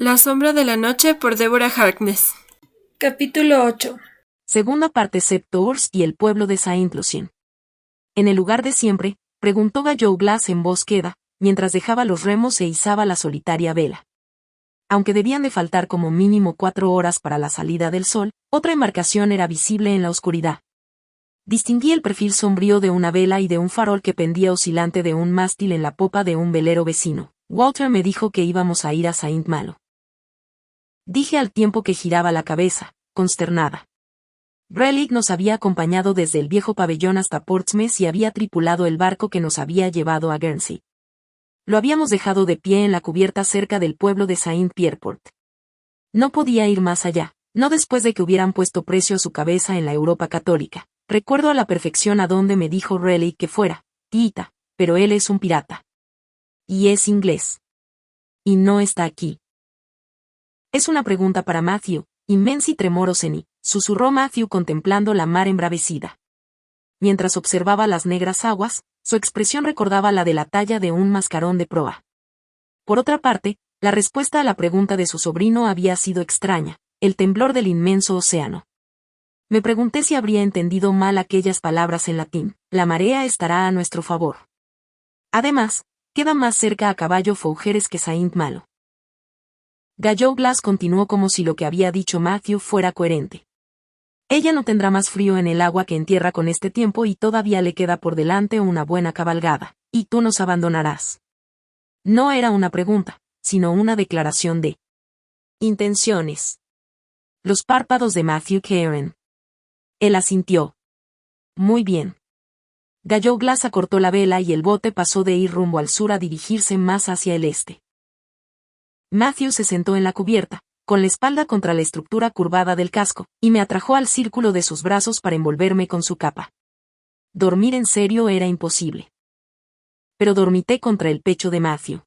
La sombra de la noche por Deborah Harkness. Capítulo 8. Segunda parte. Sept-Tours y el pueblo de Saint-Lucien. En el lugar de siempre, preguntó Gallou Glass en voz queda, mientras dejaba los remos e izaba la solitaria vela. Aunque debían de faltar como mínimo 4 horas para la salida del sol, otra embarcación era visible en la oscuridad. Distinguí el perfil sombrío de una vela y de un farol que pendía oscilante de un mástil en la popa de un velero vecino. Walter me dijo que íbamos a ir a Saint-Malo. Dije al tiempo que giraba la cabeza, consternada. Relic nos había acompañado desde el viejo pabellón hasta Portsmouth y había tripulado el barco que nos había llevado a Guernsey. Lo habíamos dejado de pie en la cubierta cerca del pueblo de Saint-Pierreport. No podía ir más allá, no después de que hubieran puesto precio a su cabeza en la Europa católica. Recuerdo a la perfección a dónde me dijo Relic que fuera, tita, pero él es un pirata. Y es inglés. Y no está aquí. Es una pregunta para Matthew, inmensi tremoroseni, susurró Matthew contemplando la mar embravecida. Mientras observaba las negras aguas, su expresión recordaba la de la talla de un mascarón de proa. Por otra parte, la respuesta a la pregunta de su sobrino había sido extraña, el temblor del inmenso océano. Me pregunté si habría entendido mal aquellas palabras en latín, la marea estará a nuestro favor. Además, queda más cerca a caballo Fougeres que Saint-Malo. Gallou Glass continuó como si lo que había dicho Matthew fuera coherente. Ella no tendrá más frío en el agua que en tierra con este tiempo y todavía le queda por delante una buena cabalgada, y tú nos abandonarás. No era una pregunta, sino una declaración de intenciones. Los párpados de Matthew cayeron. Él asintió. Muy bien. Gallou Glass acortó la vela y el bote pasó de ir rumbo al sur a dirigirse más hacia el este. Matthew se sentó en la cubierta, con la espalda contra la estructura curvada del casco, y me atrajo al círculo de sus brazos para envolverme con su capa. Dormir en serio era imposible. Pero dormité contra el pecho de Matthew.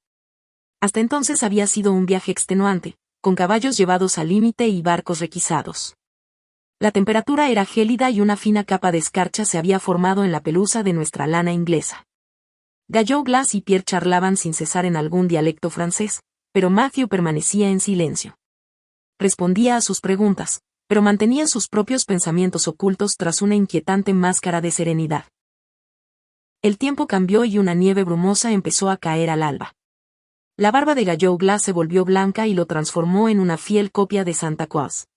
Hasta entonces había sido un viaje extenuante, con caballos llevados al límite y barcos requisados. La temperatura era gélida y una fina capa de escarcha se había formado en la pelusa de nuestra lana inglesa. Gallou Glass y Pierre charlaban sin cesar en algún dialecto francés, pero Matthew permanecía en silencio. Respondía a sus preguntas, pero mantenía sus propios pensamientos ocultos tras una inquietante máscara de serenidad. El tiempo cambió y una nieve brumosa empezó a caer al alba. La barba de Gallou Glass se volvió blanca y lo transformó en una fiel copia de Santa Claus.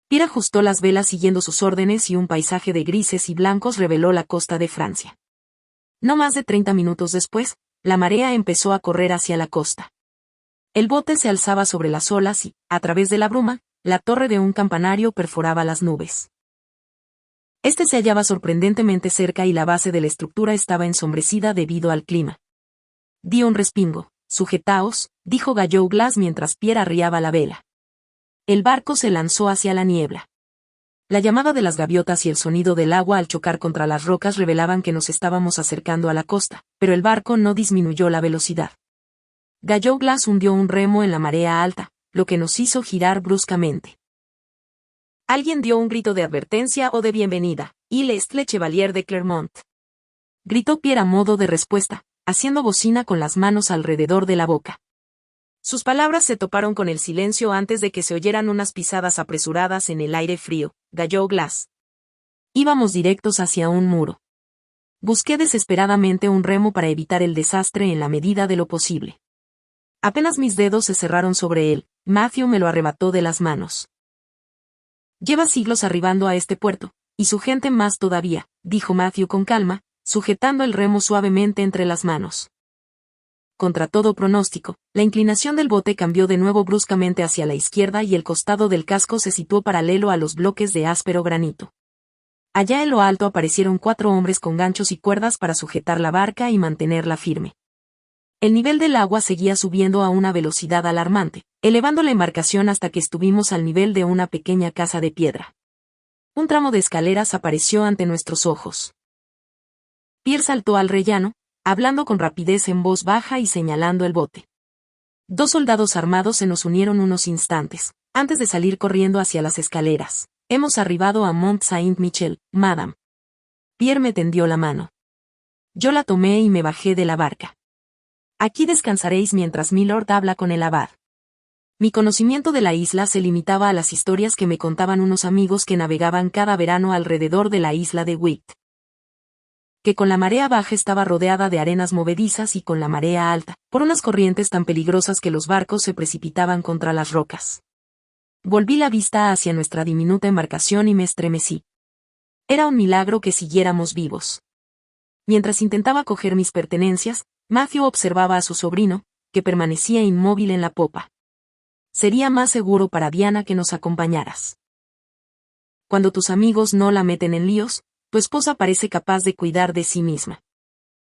Pierre ajustó las velas siguiendo sus órdenes y un paisaje de grises y blancos reveló la costa de Francia. No más de 30 minutos después, la marea empezó a correr hacia la costa. El bote se alzaba sobre las olas y, a través de la bruma, la torre de un campanario perforaba las nubes. Este se hallaba sorprendentemente cerca y la base de la estructura estaba ensombrecida debido al clima. Di un respingo. Sujetaos, dijo Gallou Glass mientras Pierre arriaba la vela. El barco se lanzó hacia la niebla. La llamada de las gaviotas y el sonido del agua al chocar contra las rocas revelaban que nos estábamos acercando a la costa, pero el barco no disminuyó la velocidad. Gallou Glass hundió un remo en la marea alta, lo que nos hizo girar bruscamente. Alguien dio un grito de advertencia o de bienvenida, «Il est le chevalier de Clermont», gritó Pierre a modo de respuesta, haciendo bocina con las manos alrededor de la boca. Sus palabras se toparon con el silencio antes de que se oyeran unas pisadas apresuradas en el aire frío. Gallou Glass. Íbamos directos hacia un muro. Busqué desesperadamente un remo para evitar el desastre en la medida de lo posible. Apenas mis dedos se cerraron sobre él, Matthew me lo arrebató de las manos. Lleva siglos arribando a este puerto, y su gente más todavía, dijo Matthew con calma, sujetando el remo suavemente entre las manos. Contra todo pronóstico, la inclinación del bote cambió de nuevo bruscamente hacia la izquierda y el costado del casco se situó paralelo a los bloques de áspero granito. Allá en lo alto aparecieron 4 hombres con ganchos y cuerdas para sujetar la barca y mantenerla firme. El nivel del agua seguía subiendo a una velocidad alarmante, elevando la embarcación hasta que estuvimos al nivel de una pequeña casa de piedra. Un tramo de escaleras apareció ante nuestros ojos. Pierre saltó al rellano, hablando con rapidez en voz baja y señalando el bote. 2 soldados armados se nos unieron unos instantes, antes de salir corriendo hacia las escaleras. Hemos arribado a Mont Saint-Michel, madame. Pierre me tendió la mano. Yo la tomé y me bajé de la barca. Aquí descansaréis mientras Milord habla con el abad. Mi conocimiento de la isla se limitaba a las historias que me contaban unos amigos que navegaban cada verano alrededor de la isla de Wight. Que con la marea baja estaba rodeada de arenas movedizas y con la marea alta, por unas corrientes tan peligrosas que los barcos se precipitaban contra las rocas. Volví la vista hacia nuestra diminuta embarcación y me estremecí. Era un milagro que siguiéramos vivos. Mientras intentaba coger mis pertenencias, Matthew observaba a su sobrino, que permanecía inmóvil en la popa. Sería más seguro para Diana que nos acompañaras. Cuando tus amigos no la meten en líos, tu esposa parece capaz de cuidar de sí misma.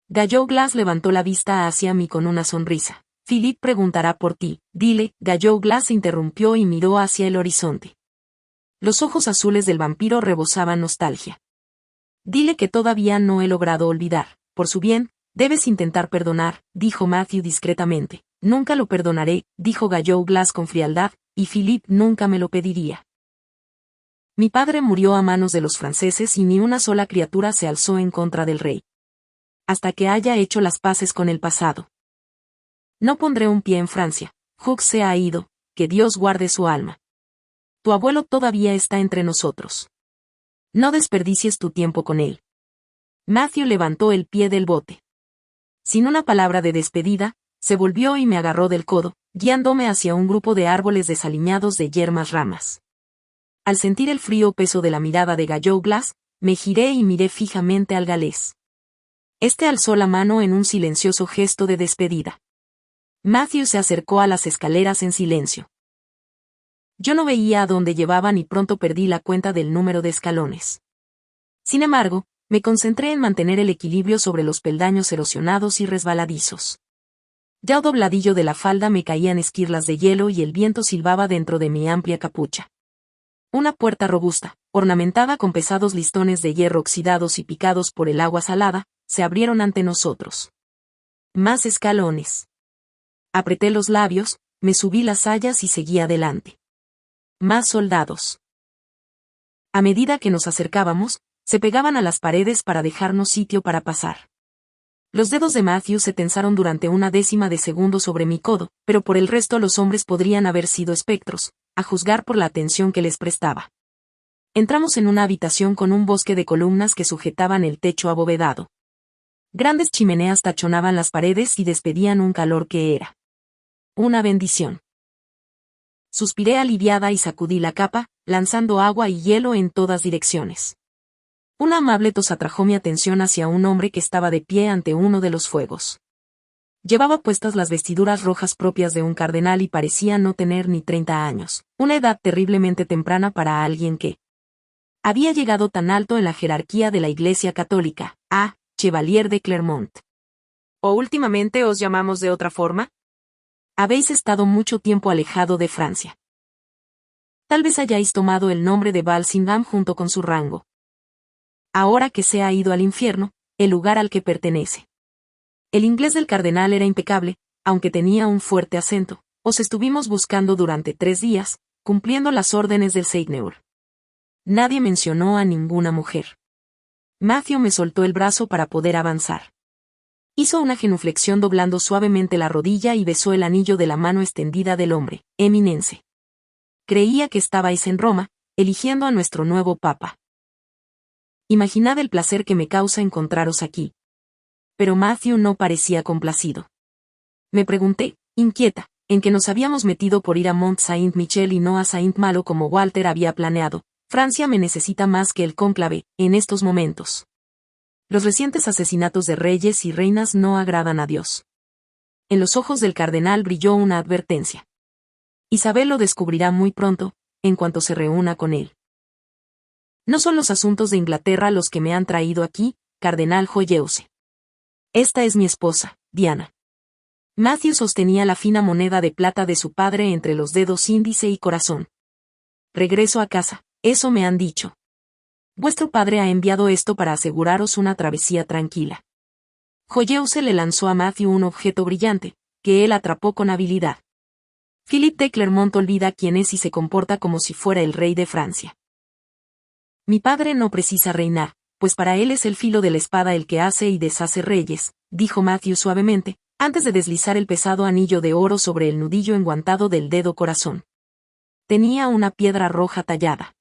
Gallo Glass levantó la vista hacia mí con una sonrisa. Philip preguntará por ti, dile. Gallo Glass se interrumpió y miró hacia el horizonte. Los ojos azules del vampiro rebosaban nostalgia. Dile que todavía no he logrado olvidar. Por su bien, debes intentar perdonar, dijo Matthew discretamente. Nunca lo perdonaré, dijo Gallo Glass con frialdad, y Philip nunca me lo pediría. Mi padre murió a manos de los franceses y ni una sola criatura se alzó en contra del rey. Hasta que haya hecho las paces con el pasado. No pondré un pie en Francia. Hugh se ha ido, que Dios guarde su alma. Tu abuelo todavía está entre nosotros. No desperdicies tu tiempo con él. Matthew levantó el pie del bote. Sin una palabra de despedida, se volvió y me agarró del codo, guiándome hacia un grupo de árboles desaliñados de yermas ramas. Al sentir el frío peso de la mirada de Gallo Glass, me giré y miré fijamente al galés. Este alzó la mano en un silencioso gesto de despedida. Matthew se acercó a las escaleras en silencio. Yo no veía a dónde llevaban y pronto perdí la cuenta del número de escalones. Sin embargo, me concentré en mantener el equilibrio sobre los peldaños erosionados y resbaladizos. Ya al dobladillo de la falda me caían esquirlas de hielo y el viento silbaba dentro de mi amplia capucha. Una puerta robusta, ornamentada con pesados listones de hierro oxidados y picados por el agua salada, se abrieron ante nosotros. Más escalones. Apreté los labios, me subí las sayas y seguí adelante. Más soldados. A medida que nos acercábamos, se pegaban a las paredes para dejarnos sitio para pasar. Los dedos de Matthew se tensaron durante una décima de segundo sobre mi codo, pero por el resto los hombres podrían haber sido espectros, a juzgar por la atención que les prestaba. Entramos en una habitación con un bosque de columnas que sujetaban el techo abovedado. Grandes chimeneas tachonaban las paredes y despedían un calor que era una bendición. Suspiré aliviada y sacudí la capa, lanzando agua y hielo en todas direcciones. Una amable tos atrajo mi atención hacia un hombre que estaba de pie ante uno de los fuegos. Llevaba puestas las vestiduras rojas propias de un cardenal y parecía no tener ni 30 años, una edad terriblemente temprana para alguien que había llegado tan alto en la jerarquía de la Iglesia Católica. Chevalier de Clermont. ¿O últimamente os llamamos de otra forma? Habéis estado mucho tiempo alejado de Francia. Tal vez hayáis tomado el nombre de Walsingham junto con su rango. Ahora que se ha ido al infierno, el lugar al que pertenece. El inglés del cardenal era impecable, aunque tenía un fuerte acento. Os estuvimos buscando durante 3 días, cumpliendo las órdenes del Seigneur. Nadie mencionó a ninguna mujer. Matthew me soltó el brazo para poder avanzar. Hizo una genuflexión doblando suavemente la rodilla y besó el anillo de la mano extendida del hombre. Eminence. Creía que estabais en Roma, eligiendo a nuestro nuevo papa. Imaginad el placer que me causa encontraros aquí. Pero Matthew no parecía complacido. Me pregunté, inquieta, en que nos habíamos metido por ir a Mont Saint-Michel y no a Saint-Malo como Walter había planeado. Francia me necesita más que el cónclave, en estos momentos. Los recientes asesinatos de reyes y reinas no agradan a Dios. En los ojos del cardenal brilló una advertencia. Isabel lo descubrirá muy pronto, en cuanto se reúna con él. No son los asuntos de Inglaterra los que me han traído aquí, cardenal Joyeuse. Esta es mi esposa, Diana. Matthew sostenía la fina moneda de plata de su padre entre los dedos índice y corazón. Regreso a casa, eso me han dicho. Vuestro padre ha enviado esto para aseguraros una travesía tranquila. Joyeuse le lanzó a Matthew un objeto brillante, que él atrapó con habilidad. Philip de Clermont olvida quién es y se comporta como si fuera el rey de Francia. Mi padre no precisa reinar, pues para él es el filo de la espada el que hace y deshace reyes, dijo Matthew suavemente, antes de deslizar el pesado anillo de oro sobre el nudillo enguantado del dedo corazón. Tenía una piedra roja tallada.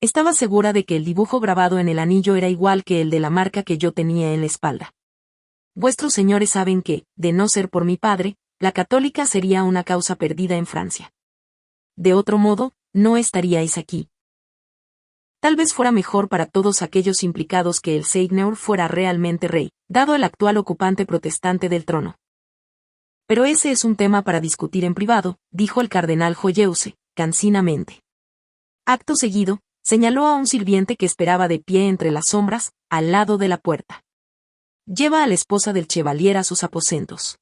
Estaba segura de que el dibujo grabado en el anillo era igual que el de la marca que yo tenía en la espalda. Vuestros señores saben que, de no ser por mi padre, la católica sería una causa perdida en Francia. De otro modo, no estaríais aquí. Tal vez fuera mejor para todos aquellos implicados que el Seigneur fuera realmente rey, dado el actual ocupante protestante del trono. Pero ese es un tema para discutir en privado, dijo el cardenal Joyeuse, cansinamente. Acto seguido, señaló a un sirviente que esperaba de pie entre las sombras, al lado de la puerta. Lleva a la esposa del chevalier a sus aposentos.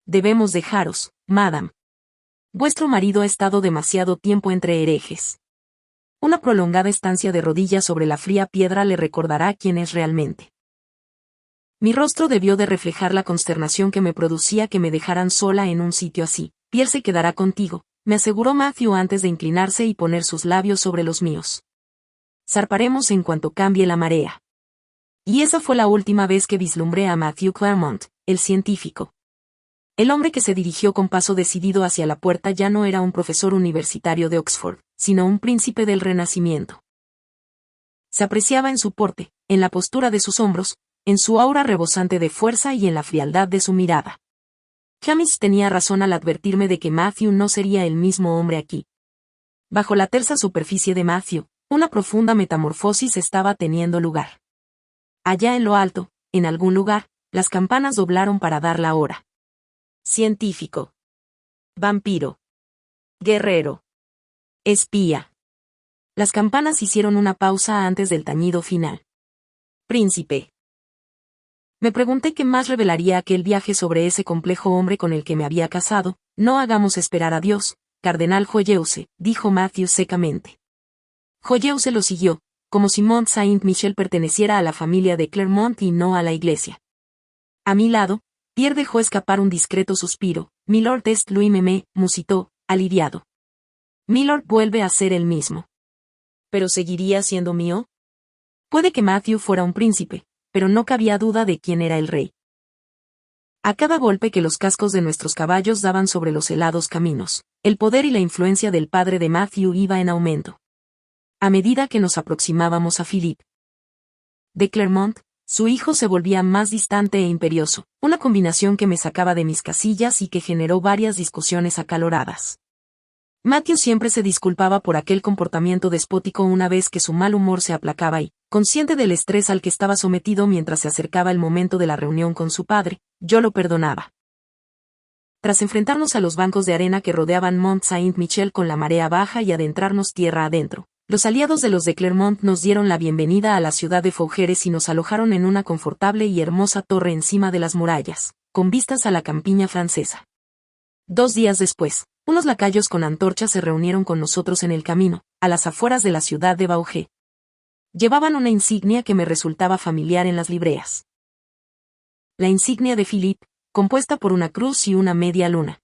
Debemos dejaros, madame. Vuestro marido ha estado demasiado tiempo entre herejes. Una prolongada estancia de rodillas sobre la fría piedra le recordará quién es realmente. Mi rostro debió de reflejar la consternación que me producía que me dejaran sola en un sitio así. Pierre se quedará contigo, me aseguró Matthew antes de inclinarse y poner sus labios sobre los míos. Zarparemos en cuanto cambie la marea. Y esa fue la última vez que vislumbré a Matthew Claremont, el científico. El hombre que se dirigió con paso decidido hacia la puerta ya no era un profesor universitario de Oxford, sino un príncipe del Renacimiento. Se apreciaba en su porte, en la postura de sus hombros, en su aura rebosante de fuerza y en la frialdad de su mirada. Hamish tenía razón al advertirme de que Matthew no sería el mismo hombre aquí. Bajo la tersa superficie de Matthew, una profunda metamorfosis estaba teniendo lugar. Allá en lo alto, en algún lugar, las campanas doblaron para dar la hora. Científico. Vampiro. Guerrero. Espía. Las campanas hicieron una pausa antes del tañido final. Príncipe. Me pregunté qué más revelaría aquel viaje sobre ese complejo hombre con el que me había casado. No hagamos esperar a Dios, cardenal Joyeuse, dijo Matthew secamente. Joyeuse lo siguió, como si Mont Saint-Michel perteneciera a la familia de Clermont y no a la iglesia. A mi lado, Pierre dejó escapar un discreto suspiro. Milord est lui-même, musitó, aliviado. Milord vuelve a ser el mismo. ¿Pero seguiría siendo mío? Puede que Matthew fuera un príncipe, pero no cabía duda de quién era el rey. A cada golpe que los cascos de nuestros caballos daban sobre los helados caminos, el poder y la influencia del padre de Matthew iba en aumento. A medida que nos aproximábamos a Philippe de Clermont, su hijo se volvía más distante e imperioso, una combinación que me sacaba de mis casillas y que generó varias discusiones acaloradas. Matthew siempre se disculpaba por aquel comportamiento despótico una vez que su mal humor se aplacaba y, consciente del estrés al que estaba sometido mientras se acercaba el momento de la reunión con su padre, yo lo perdonaba. Tras enfrentarnos a los bancos de arena que rodeaban Mont Saint-Michel con la marea baja y adentrarnos tierra adentro, los aliados de los de Clermont nos dieron la bienvenida a la ciudad de Fougeres y nos alojaron en una confortable y hermosa torre encima de las murallas, con vistas a la campiña francesa. 2 días después, unos lacayos con antorchas se reunieron con nosotros en el camino, a las afueras de la ciudad de Baugé. Llevaban una insignia que me resultaba familiar en las libreas. La insignia de Philippe, compuesta por una cruz y una media luna.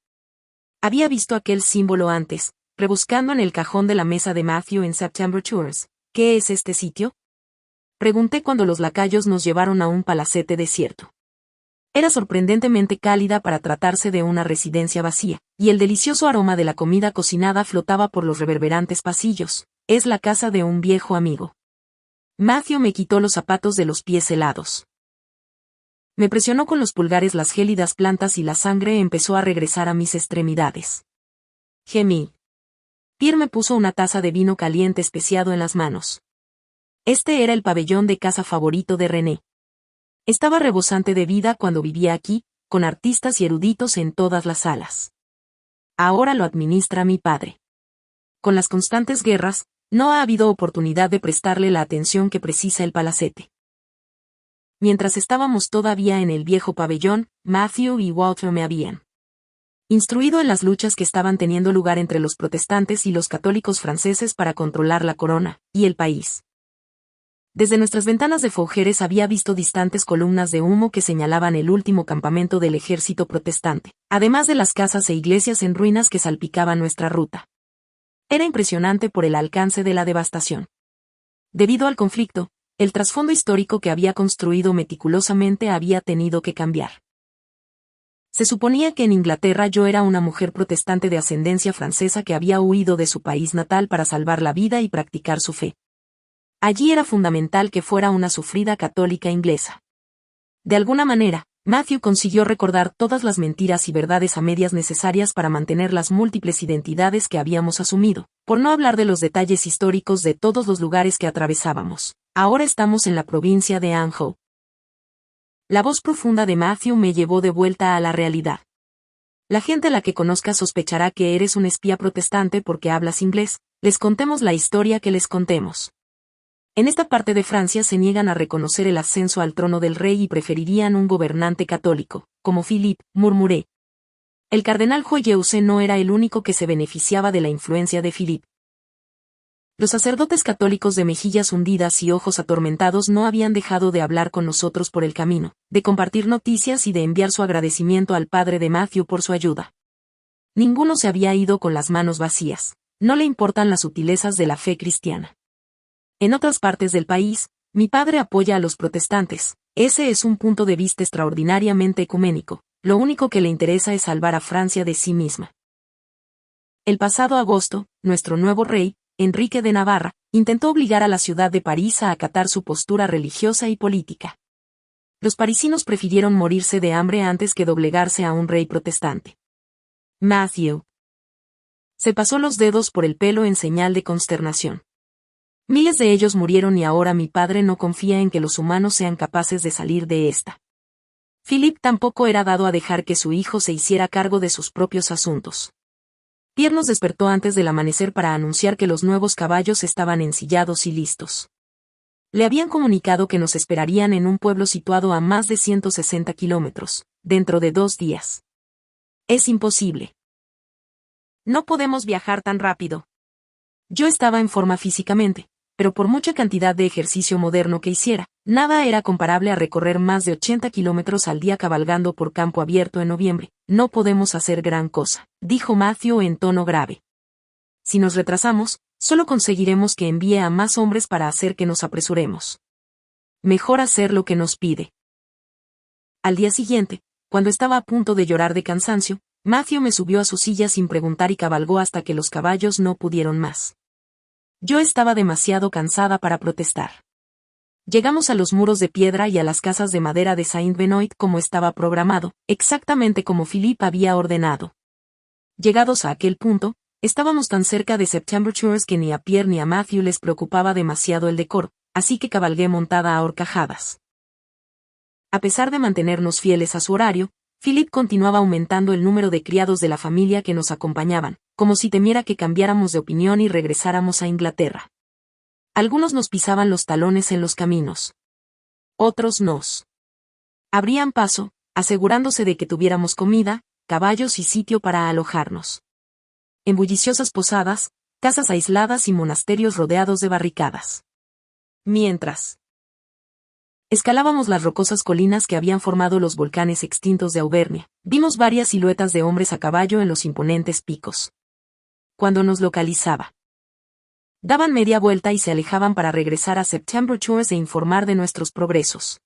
Había visto aquel símbolo antes, rebuscando en el cajón de la mesa de Matthew en September Tours. ¿Qué es este sitio? Pregunté cuando los lacayos nos llevaron a un palacete desierto. Era sorprendentemente cálida para tratarse de una residencia vacía, y el delicioso aroma de la comida cocinada flotaba por los reverberantes pasillos. Es la casa de un viejo amigo. Matthew me quitó los zapatos de los pies helados. Me presionó con los pulgares las gélidas plantas y la sangre empezó a regresar a mis extremidades. Gemí. Pierre me puso una taza de vino caliente especiado en las manos. Este era el pabellón de casa favorito de René. Estaba rebosante de vida cuando vivía aquí, con artistas y eruditos en todas las salas. Ahora lo administra mi padre. Con las constantes guerras, no ha habido oportunidad de prestarle la atención que precisa el palacete. Mientras estábamos todavía en el viejo pabellón, Matthew y Walter me habían instruido en las luchas que estaban teniendo lugar entre los protestantes y los católicos franceses para controlar la corona y el país. Desde nuestras ventanas de Fougeres había visto distantes columnas de humo que señalaban el último campamento del ejército protestante, además de las casas e iglesias en ruinas que salpicaban nuestra ruta. Era impresionante por el alcance de la devastación. Debido al conflicto, el trasfondo histórico que había construido meticulosamente había tenido que cambiar. Se suponía que en Inglaterra yo era una mujer protestante de ascendencia francesa que había huido de su país natal para salvar la vida y practicar su fe. Allí era fundamental que fuera una sufrida católica inglesa. De alguna manera, Matthew consiguió recordar todas las mentiras y verdades a medias necesarias para mantener las múltiples identidades que habíamos asumido, por no hablar de los detalles históricos de todos los lugares que atravesábamos. Ahora estamos en la provincia de Anjou. La voz profunda de Matthew me llevó de vuelta a la realidad. La gente a la que conozcas sospechará que eres un espía protestante porque hablas inglés, les contemos la historia que les contemos. En esta parte de Francia se niegan a reconocer el ascenso al trono del rey y preferirían un gobernante católico, como Philippe, murmuré. El cardenal Joyeuse no era el único que se beneficiaba de la influencia de Philippe. Los sacerdotes católicos de mejillas hundidas y ojos atormentados no habían dejado de hablar con nosotros por el camino, de compartir noticias y de enviar su agradecimiento al padre de Matthew por su ayuda. Ninguno se había ido con las manos vacías, no le importan las sutilezas de la fe cristiana. En otras partes del país, mi padre apoya a los protestantes, ese es un punto de vista extraordinariamente ecuménico, lo único que le interesa es salvar a Francia de sí misma. El pasado agosto, nuestro nuevo rey, Enrique de Navarra, intentó obligar a la ciudad de París a acatar su postura religiosa y política. Los parisinos prefirieron morirse de hambre antes que doblegarse a un rey protestante. Matthew se pasó los dedos por el pelo en señal de consternación. Miles de ellos murieron y ahora mi padre no confía en que los humanos sean capaces de salir de esta. Philip tampoco era dado a dejar que su hijo se hiciera cargo de sus propios asuntos. Pierre nos despertó antes del amanecer para anunciar que los nuevos caballos estaban ensillados y listos. Le habían comunicado que nos esperarían en un pueblo situado a más de 160 kilómetros, dentro de 2 días. Es imposible. No podemos viajar tan rápido. Yo estaba en forma físicamente, pero por mucha cantidad de ejercicio moderno que hiciera, nada era comparable a recorrer más de 80 kilómetros al día cabalgando por campo abierto en noviembre. No podemos hacer gran cosa, dijo Matthew en tono grave. Si nos retrasamos, solo conseguiremos que envíe a más hombres para hacer que nos apresuremos. Mejor hacer lo que nos pide. Al día siguiente, cuando estaba a punto de llorar de cansancio, Matthew me subió a su silla sin preguntar y cabalgó hasta que los caballos no pudieron más. Yo estaba demasiado cansada para protestar. Llegamos a los muros de piedra y a las casas de madera de Saint-Benoît como estaba programado, exactamente como Philippe había ordenado. Llegados a aquel punto, estábamos tan cerca de September Tours que ni a Pierre ni a Matthew les preocupaba demasiado el decoro, así que cabalgué montada a horcajadas. A pesar de mantenernos fieles a su horario, Philip continuaba aumentando el número de criados de la familia que nos acompañaban, como si temiera que cambiáramos de opinión y regresáramos a Inglaterra. Algunos nos pisaban los talones en los caminos. Otros nos abrían paso, asegurándose de que tuviéramos comida, caballos y sitio para alojarnos. En bulliciosas posadas, casas aisladas y monasterios rodeados de barricadas. Mientras escalábamos las rocosas colinas que habían formado los volcanes extintos de Auvernia, vimos varias siluetas de hombres a caballo en los imponentes picos. Cuando nos localizaba, daban media vuelta y se alejaban para regresar a September Tours e informar de nuestros progresos.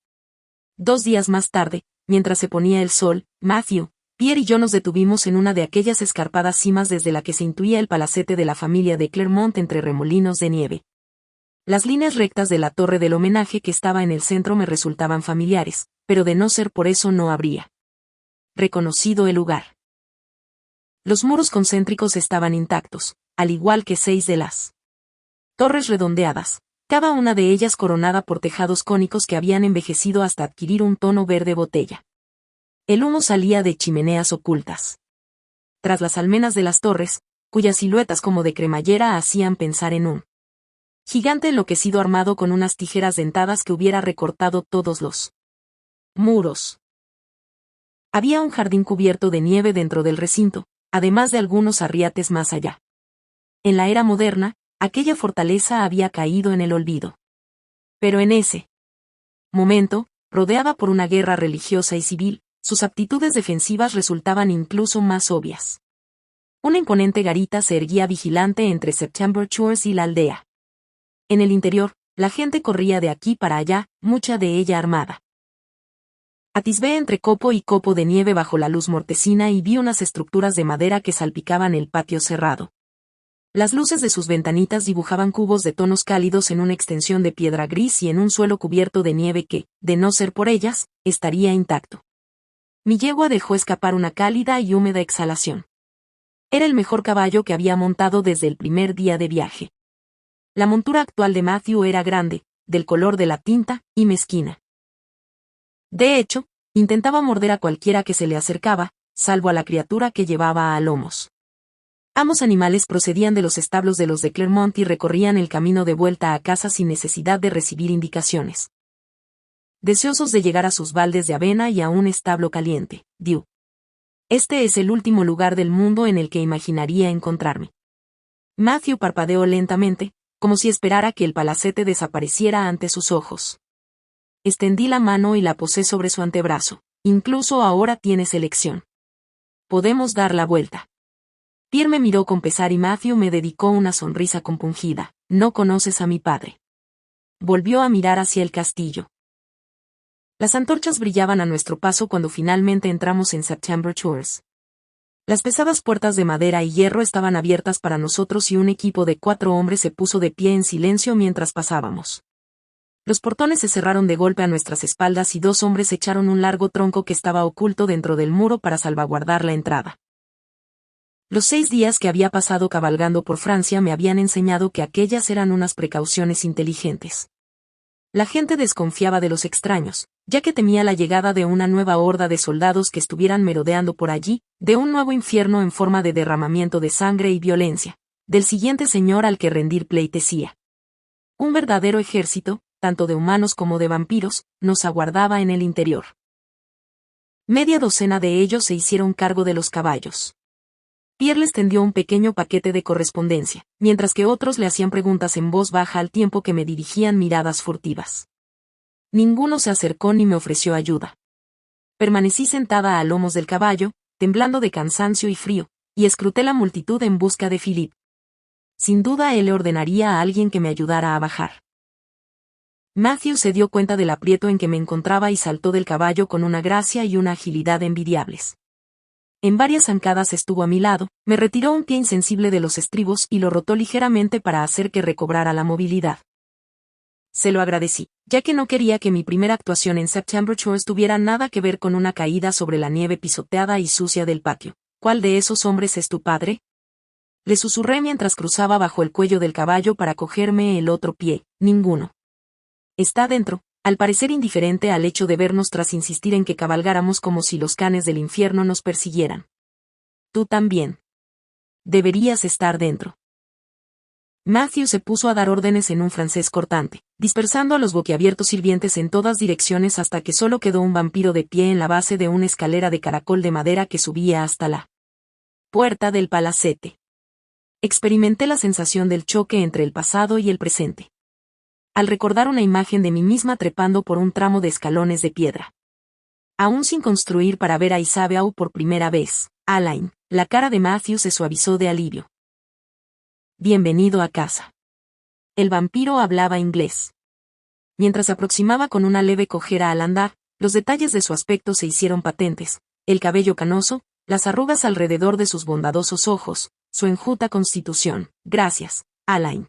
2 días más tarde, mientras se ponía el sol, Matthew, Pierre y yo nos detuvimos en una de aquellas escarpadas cimas desde la que se intuía el palacete de la familia de Clermont entre remolinos de nieve. Las líneas rectas de la torre del homenaje que estaba en el centro me resultaban familiares, pero de no ser por eso no habría reconocido el lugar. Los muros concéntricos estaban intactos, al igual que 6 de las torres redondeadas, cada una de ellas coronada por tejados cónicos que habían envejecido hasta adquirir un tono verde botella. El humo salía de chimeneas ocultas. Tras las almenas de las torres, cuyas siluetas como de cremallera hacían pensar en un gigante enloquecido armado con unas tijeras dentadas que hubiera recortado todos los muros. Había un jardín cubierto de nieve dentro del recinto, además de algunos arriates más allá. En la era moderna, aquella fortaleza había caído en el olvido. Pero en ese momento, rodeada por una guerra religiosa y civil, sus aptitudes defensivas resultaban incluso más obvias. Una imponente garita se erguía vigilante entre September Tours y la aldea. En el interior, la gente corría de aquí para allá, mucha de ella armada. Atisbé entre copo y copo de nieve bajo la luz mortecina y vi unas estructuras de madera que salpicaban el patio cerrado. Las luces de sus ventanitas dibujaban cubos de tonos cálidos en una extensión de piedra gris y en un suelo cubierto de nieve que, de no ser por ellas, estaría intacto. Mi yegua dejó escapar una cálida y húmeda exhalación. Era el mejor caballo que había montado desde el primer día de viaje. La montura actual de Matthew era grande, del color de la tinta, y mezquina. De hecho, intentaba morder a cualquiera que se le acercaba, salvo a la criatura que llevaba a lomos. Ambos animales procedían de los establos de los de Clermont y recorrían el camino de vuelta a casa sin necesidad de recibir indicaciones. Deseosos de llegar a sus baldes de avena y a un establo caliente, Diu. Este es el último lugar del mundo en el que imaginaría encontrarme. Matthew parpadeó lentamente, como si esperara que el palacete desapareciera ante sus ojos. Extendí la mano y la posé sobre su antebrazo. Incluso ahora tienes elección. Podemos dar la vuelta. Pierre me miró con pesar y Matthew me dedicó una sonrisa compungida. No conoces a mi padre. Volvió a mirar hacia el castillo. Las antorchas brillaban a nuestro paso cuando finalmente entramos en September Shores. Las pesadas puertas de madera y hierro estaban abiertas para nosotros y un equipo de 4 hombres se puso de pie en silencio mientras pasábamos. Los portones se cerraron de golpe a nuestras espaldas y 2 hombres echaron un largo tronco que estaba oculto dentro del muro para salvaguardar la entrada. Los 6 días que había pasado cabalgando por Francia me habían enseñado que aquellas eran unas precauciones inteligentes. La gente desconfiaba de los extraños, ya que temía la llegada de una nueva horda de soldados que estuvieran merodeando por allí, de un nuevo infierno en forma de derramamiento de sangre y violencia, del siguiente señor al que rendir pleitesía. Un verdadero ejército, tanto de humanos como de vampiros, nos aguardaba en el interior. Media docena de ellos se hicieron cargo de los caballos. Pierre les tendió un pequeño paquete de correspondencia, mientras que otros le hacían preguntas en voz baja al tiempo que me dirigían miradas furtivas. Ninguno se acercó ni me ofreció ayuda. Permanecí sentada a lomos del caballo, temblando de cansancio y frío, y escruté la multitud en busca de Philippe. Sin duda él le ordenaría a alguien que me ayudara a bajar. Matthew se dio cuenta del aprieto en que me encontraba y saltó del caballo con una gracia y una agilidad envidiables. En varias zancadas estuvo a mi lado, me retiró un pie insensible de los estribos y lo rotó ligeramente para hacer que recobrara la movilidad. Se lo agradecí, ya que no quería que mi primera actuación en September Shores tuviera nada que ver con una caída sobre la nieve pisoteada y sucia del patio. ¿Cuál de esos hombres es tu padre? Le susurré mientras cruzaba bajo el cuello del caballo para cogerme el otro pie. Ninguno. Está dentro, al parecer indiferente al hecho de vernos tras insistir en que cabalgáramos como si los canes del infierno nos persiguieran. Tú también. Deberías estar dentro. Matthew se puso a dar órdenes en un francés cortante, dispersando a los boquiabiertos sirvientes en todas direcciones hasta que solo quedó un vampiro de pie en la base de una escalera de caracol de madera que subía hasta la puerta del palacete. Experimenté la sensación del choque entre el pasado y el presente. Al recordar una imagen de mí misma trepando por un tramo de escalones de piedra. Aún sin construir para ver a Isabeau por primera vez, Alain, la cara de Matthew se suavizó de alivio. Bienvenido a casa. El vampiro hablaba inglés. Mientras se aproximaba con una leve cojera al andar, los detalles de su aspecto se hicieron patentes, el cabello canoso, las arrugas alrededor de sus bondadosos ojos, su enjuta constitución. Gracias, Alain.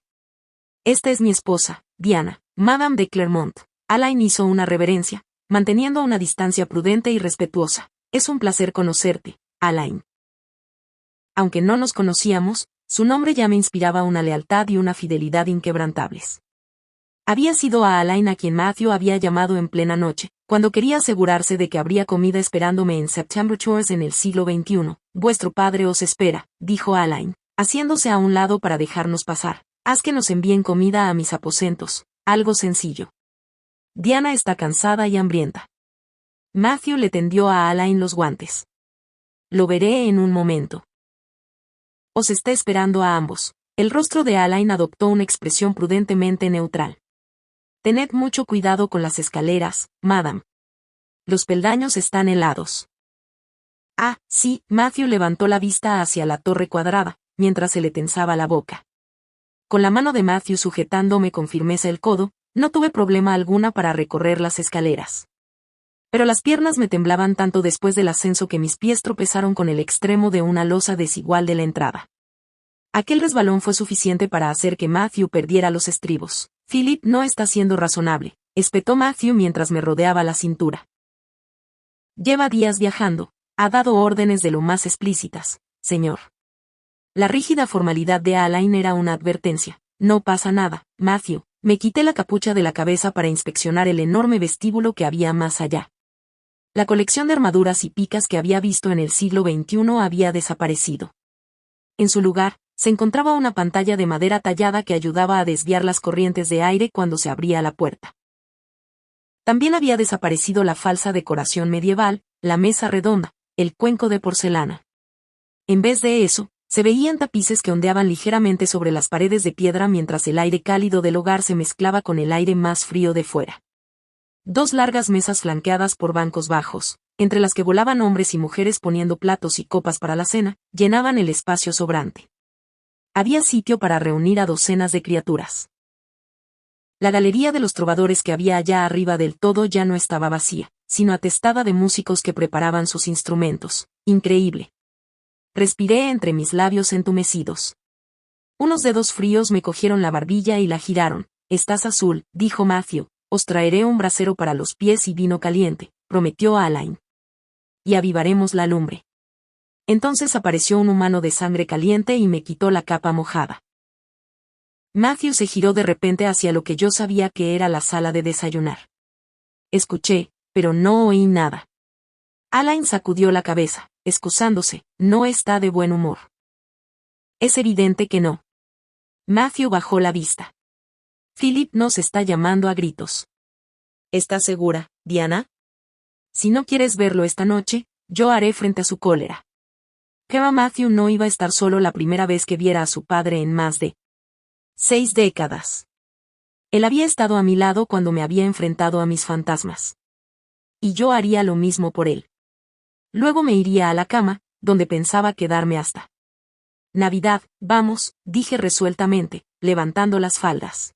Esta es mi esposa, Diana, Madame de Clermont. Alain hizo una reverencia, manteniendo una distancia prudente y respetuosa. Es un placer conocerte, Alain. Aunque no nos conocíamos, su nombre ya me inspiraba una lealtad y una fidelidad inquebrantables. Había sido a Alain a quien Matthew había llamado en plena noche, cuando quería asegurarse de que habría comida esperándome en September Shores en el siglo XXI. Vuestro padre os espera, dijo Alain, haciéndose a un lado para dejarnos pasar. Haz que nos envíen comida a mis aposentos, algo sencillo. Diana está cansada y hambrienta. Matthew le tendió a Alain los guantes. Lo veré en un momento. Os está esperando a ambos. El rostro de Alain adoptó una expresión prudentemente neutral. Tened mucho cuidado con las escaleras, madame. Los peldaños están helados. Ah, sí, Matthew levantó la vista hacia la torre cuadrada, mientras se le tensaba la boca. Con la mano de Matthew sujetándome con firmeza el codo, no tuve problema alguna para recorrer las escaleras. Pero las piernas me temblaban tanto después del ascenso que mis pies tropezaron con el extremo de una losa desigual de la entrada. Aquel resbalón fue suficiente para hacer que Matthew perdiera los estribos. Philip no está siendo razonable, espetó Matthew mientras me rodeaba la cintura. Lleva días viajando, ha dado órdenes de lo más explícitas, señor. La rígida formalidad de Alain era una advertencia. No pasa nada, Matthew. Me quité la capucha de la cabeza para inspeccionar el enorme vestíbulo que había más allá. La colección de armaduras y picas que había visto en el siglo XXI había desaparecido. En su lugar, se encontraba una pantalla de madera tallada que ayudaba a desviar las corrientes de aire cuando se abría la puerta. También había desaparecido la falsa decoración medieval, la mesa redonda, el cuenco de porcelana. En vez de eso, se veían tapices que ondeaban ligeramente sobre las paredes de piedra mientras el aire cálido del hogar se mezclaba con el aire más frío de fuera. 2 largas mesas flanqueadas por bancos bajos, entre las que volaban hombres y mujeres poniendo platos y copas para la cena, llenaban el espacio sobrante. Había sitio para reunir a docenas de criaturas. La galería de los trovadores que había allá arriba del todo ya no estaba vacía, sino atestada de músicos que preparaban sus instrumentos. Increíble. Respiré entre mis labios entumecidos. Unos dedos fríos me cogieron la barbilla y la giraron. Estás azul, dijo Matthew. Os traeré un brasero para los pies y vino caliente, prometió Alain. Y avivaremos la lumbre. Entonces apareció un humano de sangre caliente y me quitó la capa mojada. Matthew se giró de repente hacia lo que yo sabía que era la sala de desayunar. Escuché, pero no oí nada. Alain sacudió la cabeza, excusándose, no está de buen humor. Es evidente que no. Matthew bajó la vista. Philip nos está llamando a gritos. ¿Estás segura, Diana? Si no quieres verlo esta noche, yo haré frente a su cólera. Keva Matthew no iba a estar solo la primera vez que viera a su padre en más de 6 décadas. Él había estado a mi lado cuando me había enfrentado a mis fantasmas. Y yo haría lo mismo por él. Luego me iría a la cama, donde pensaba quedarme hasta Navidad. Vamos, dije resueltamente, levantando las faldas.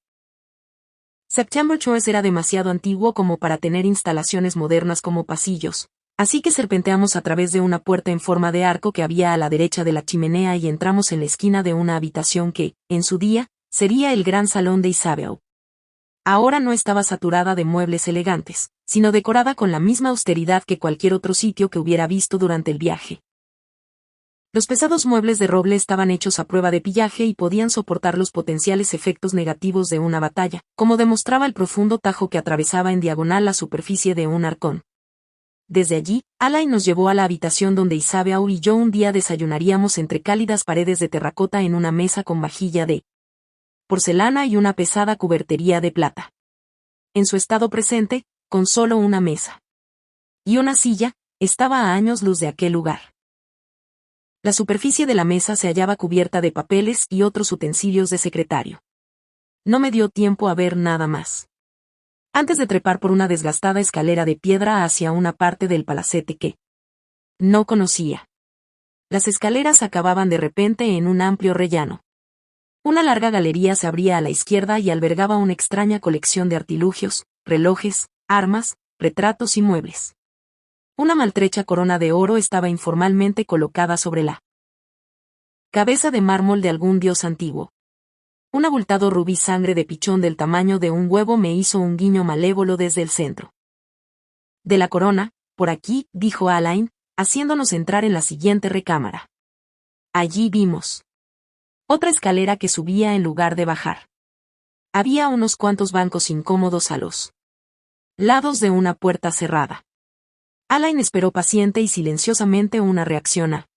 September Choice era demasiado antiguo como para tener instalaciones modernas como pasillos, así que serpenteamos a través de una puerta en forma de arco que había a la derecha de la chimenea y entramos en la esquina de una habitación que, en su día, sería el gran salón de Isabel. Ahora no estaba saturada de muebles elegantes, sino decorada con la misma austeridad que cualquier otro sitio que hubiera visto durante el viaje. Los pesados muebles de roble estaban hechos a prueba de pillaje y podían soportar los potenciales efectos negativos de una batalla, como demostraba el profundo tajo que atravesaba en diagonal la superficie de un arcón. Desde allí, Alain nos llevó a la habitación donde Isabel y yo un día desayunaríamos entre cálidas paredes de terracota en una mesa con vajilla de porcelana y una pesada cubertería de plata. En su estado presente, con solo una mesa y una silla, estaba a años luz de aquel lugar. La superficie de la mesa se hallaba cubierta de papeles y otros utensilios de secretario. No me dio tiempo a ver nada más. Antes de trepar por una desgastada escalera de piedra hacia una parte del palacete que no conocía. Las escaleras acababan de repente en un amplio rellano. Una larga galería se abría a la izquierda y albergaba una extraña colección de artilugios, relojes, armas, retratos y muebles. Una maltrecha corona de oro estaba informalmente colocada sobre la cabeza de mármol de algún dios antiguo. Un abultado rubí sangre de pichón del tamaño de un huevo me hizo un guiño malévolo desde el centro de la corona. Por aquí, dijo Alain, haciéndonos entrar en la siguiente recámara. Allí vimos otra escalera que subía en lugar de bajar. Había unos cuantos bancos incómodos a los lados de una puerta cerrada. Alain esperó paciente y silenciosamente una reacción a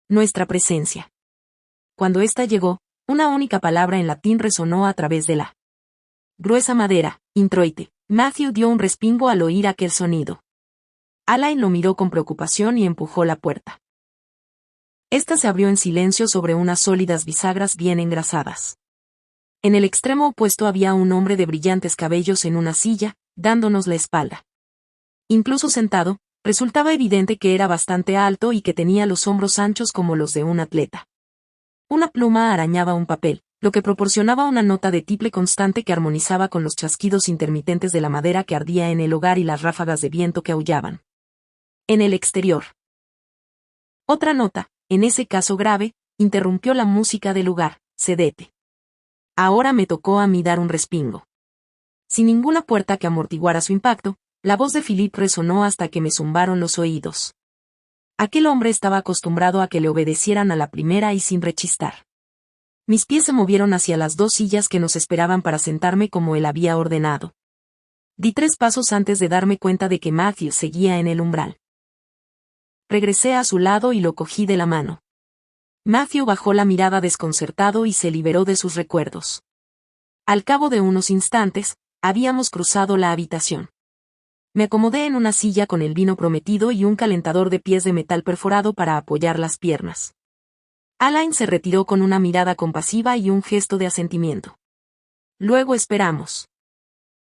nuestra presencia. Cuando ésta llegó, una única palabra en latín resonó a través de la gruesa madera, introite. Matthew dio un respingo al oír aquel sonido. Alain lo miró con preocupación y empujó la puerta. Esta se abrió en silencio sobre unas sólidas bisagras bien engrasadas. En el extremo opuesto había un hombre de brillantes cabellos en una silla, dándonos la espalda. Incluso sentado, resultaba evidente que era bastante alto y que tenía los hombros anchos como los de un atleta. Una pluma arañaba un papel, lo que proporcionaba una nota de tiple constante que armonizaba con los chasquidos intermitentes de la madera que ardía en el hogar y las ráfagas de viento que aullaban en el exterior. Otra nota, en ese caso grave, interrumpió la música del lugar: cedete. Ahora me tocó a mí dar un respingo. Sin ninguna puerta que amortiguara su impacto, la voz de Philip resonó hasta que me zumbaron los oídos. Aquel hombre estaba acostumbrado a que le obedecieran a la primera y sin rechistar. Mis pies se movieron hacia las 2 sillas que nos esperaban para sentarme como él había ordenado. Di 3 pasos antes de darme cuenta de que Matthew seguía en el umbral. Regresé a su lado y lo cogí de la mano. Matthew bajó la mirada desconcertado y se liberó de sus recuerdos. Al cabo de unos instantes, habíamos cruzado la habitación. Me acomodé en una silla con el vino prometido y un calentador de pies de metal perforado para apoyar las piernas. Alain se retiró con una mirada compasiva y un gesto de asentimiento. Luego esperamos.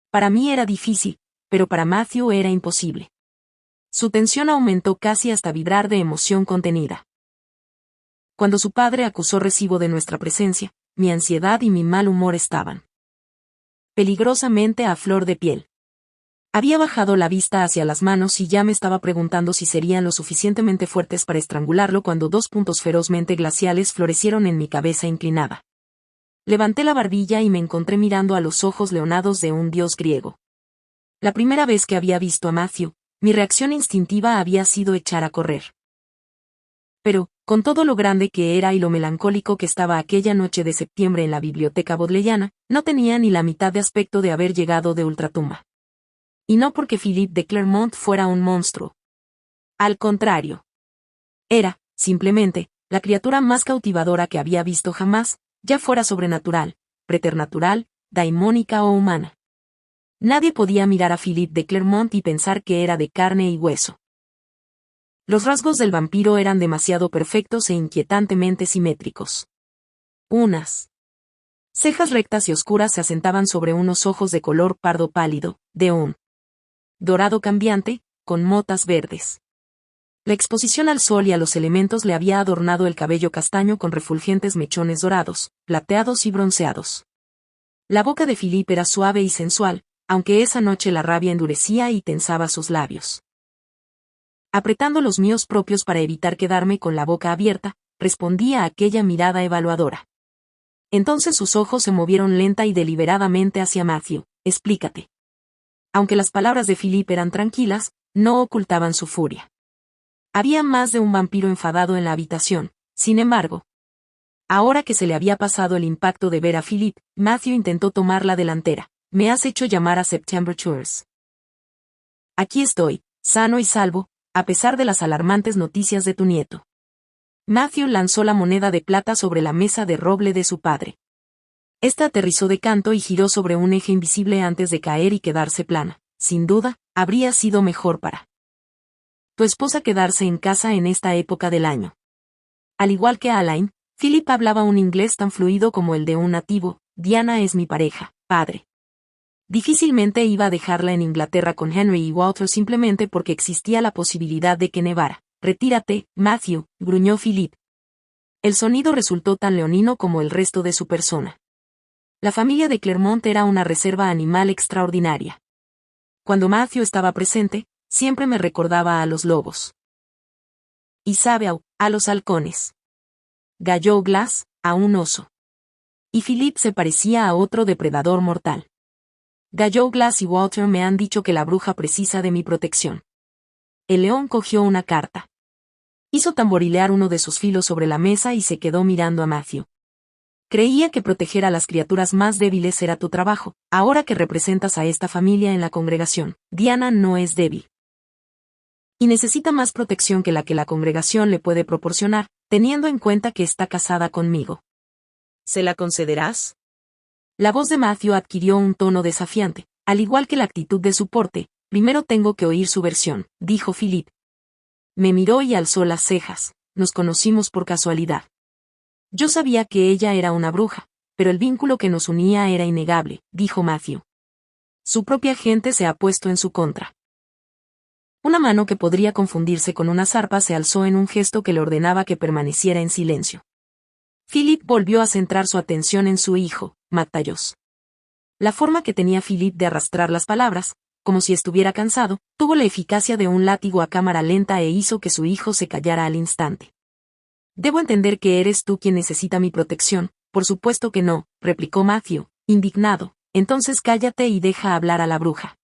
Para mí era difícil, pero para Matthew era imposible. Su tensión aumentó casi hasta vibrar de emoción contenida. Cuando su padre acusó recibo de nuestra presencia, mi ansiedad y mi mal humor estaban peligrosamente a flor de piel. Había bajado la vista hacia las manos y ya me estaba preguntando si serían lo suficientemente fuertes para estrangularlo cuando 2 puntos ferozmente glaciales florecieron en mi cabeza inclinada. Levanté la barbilla y me encontré mirando a los ojos leonados de un dios griego. La primera vez que había visto a Matthew, mi reacción instintiva había sido echar a correr. Pero, con todo lo grande que era y lo melancólico que estaba aquella noche de septiembre en la biblioteca bodleiana, no tenía ni la mitad de aspecto de haber llegado de ultratumba. Y no porque Philippe de Clermont fuera un monstruo. Al contrario. Era, simplemente, la criatura más cautivadora que había visto jamás, ya fuera sobrenatural, preternatural, daimónica o humana. Nadie podía mirar a Philippe de Clermont y pensar que era de carne y hueso. Los rasgos del vampiro eran demasiado perfectos e inquietantemente simétricos. Unas cejas rectas y oscuras se asentaban sobre unos ojos de color pardo pálido, de un dorado cambiante, con motas verdes. La exposición al sol y a los elementos le había adornado el cabello castaño con refulgentes mechones dorados, plateados y bronceados. La boca de Philippe era suave y sensual, aunque esa noche la rabia endurecía y tensaba sus labios. Apretando los míos propios para evitar quedarme con la boca abierta, respondí a aquella mirada evaluadora. Entonces sus ojos se movieron lenta y deliberadamente hacia Matthew. Explícate. Aunque las palabras de Philippe eran tranquilas, no ocultaban su furia. Había más de un vampiro enfadado en la habitación, sin embargo. Ahora que se le había pasado el impacto de ver a Philippe, Matthew intentó tomar la delantera. Me has hecho llamar a September Tours. Aquí estoy, sano y salvo, a pesar de las alarmantes noticias de tu nieto. Matthew lanzó la moneda de plata sobre la mesa de roble de su padre. Esta aterrizó de canto y giró sobre un eje invisible antes de caer y quedarse plana. Sin duda, habría sido mejor para tu esposa quedarse en casa en esta época del año. Al igual que Alain, Philip hablaba un inglés tan fluido como el de un nativo. Diana es mi pareja, padre. Difícilmente iba a dejarla en Inglaterra con Henry y Walter simplemente porque existía la posibilidad de que nevara. Retírate, Matthew, gruñó Philip. El sonido resultó tan leonino como el resto de su persona. La familia de Clermont era una reserva animal extraordinaria. Cuando Matthew estaba presente, siempre me recordaba a los lobos. Y Sabeau, a los halcones. Gallo Glass, a un oso. Y Philip se parecía a otro depredador mortal. Gallo Glass y Walter me han dicho que la bruja precisa de mi protección. El león cogió una carta. Hizo tamborilear uno de sus filos sobre la mesa y se quedó mirando a Matthew. Creía que proteger a las criaturas más débiles era tu trabajo, ahora que representas a esta familia en la congregación. Diana no es débil. Y necesita más protección que la congregación le puede proporcionar, teniendo en cuenta que está casada conmigo. ¿Se la concederás? La voz de Matthew adquirió un tono desafiante, al igual que la actitud de su porte. Primero tengo que oír su versión, dijo Philip. Me miró y alzó las cejas. Nos conocimos por casualidad. Yo sabía que ella era una bruja, pero el vínculo que nos unía era innegable, dijo Matthew. Su propia gente se ha puesto en su contra. Una mano que podría confundirse con una zarpa se alzó en un gesto que le ordenaba que permaneciera en silencio. Philip volvió a centrar su atención en su hijo, Matthäus. La forma que tenía Philip de arrastrar las palabras, como si estuviera cansado, tuvo la eficacia de un látigo a cámara lenta e hizo que su hijo se callara al instante. «Debo entender que eres tú quien necesita mi protección». «Por supuesto que no», replicó Matthew, indignado. «Entonces cállate y deja hablar a la bruja».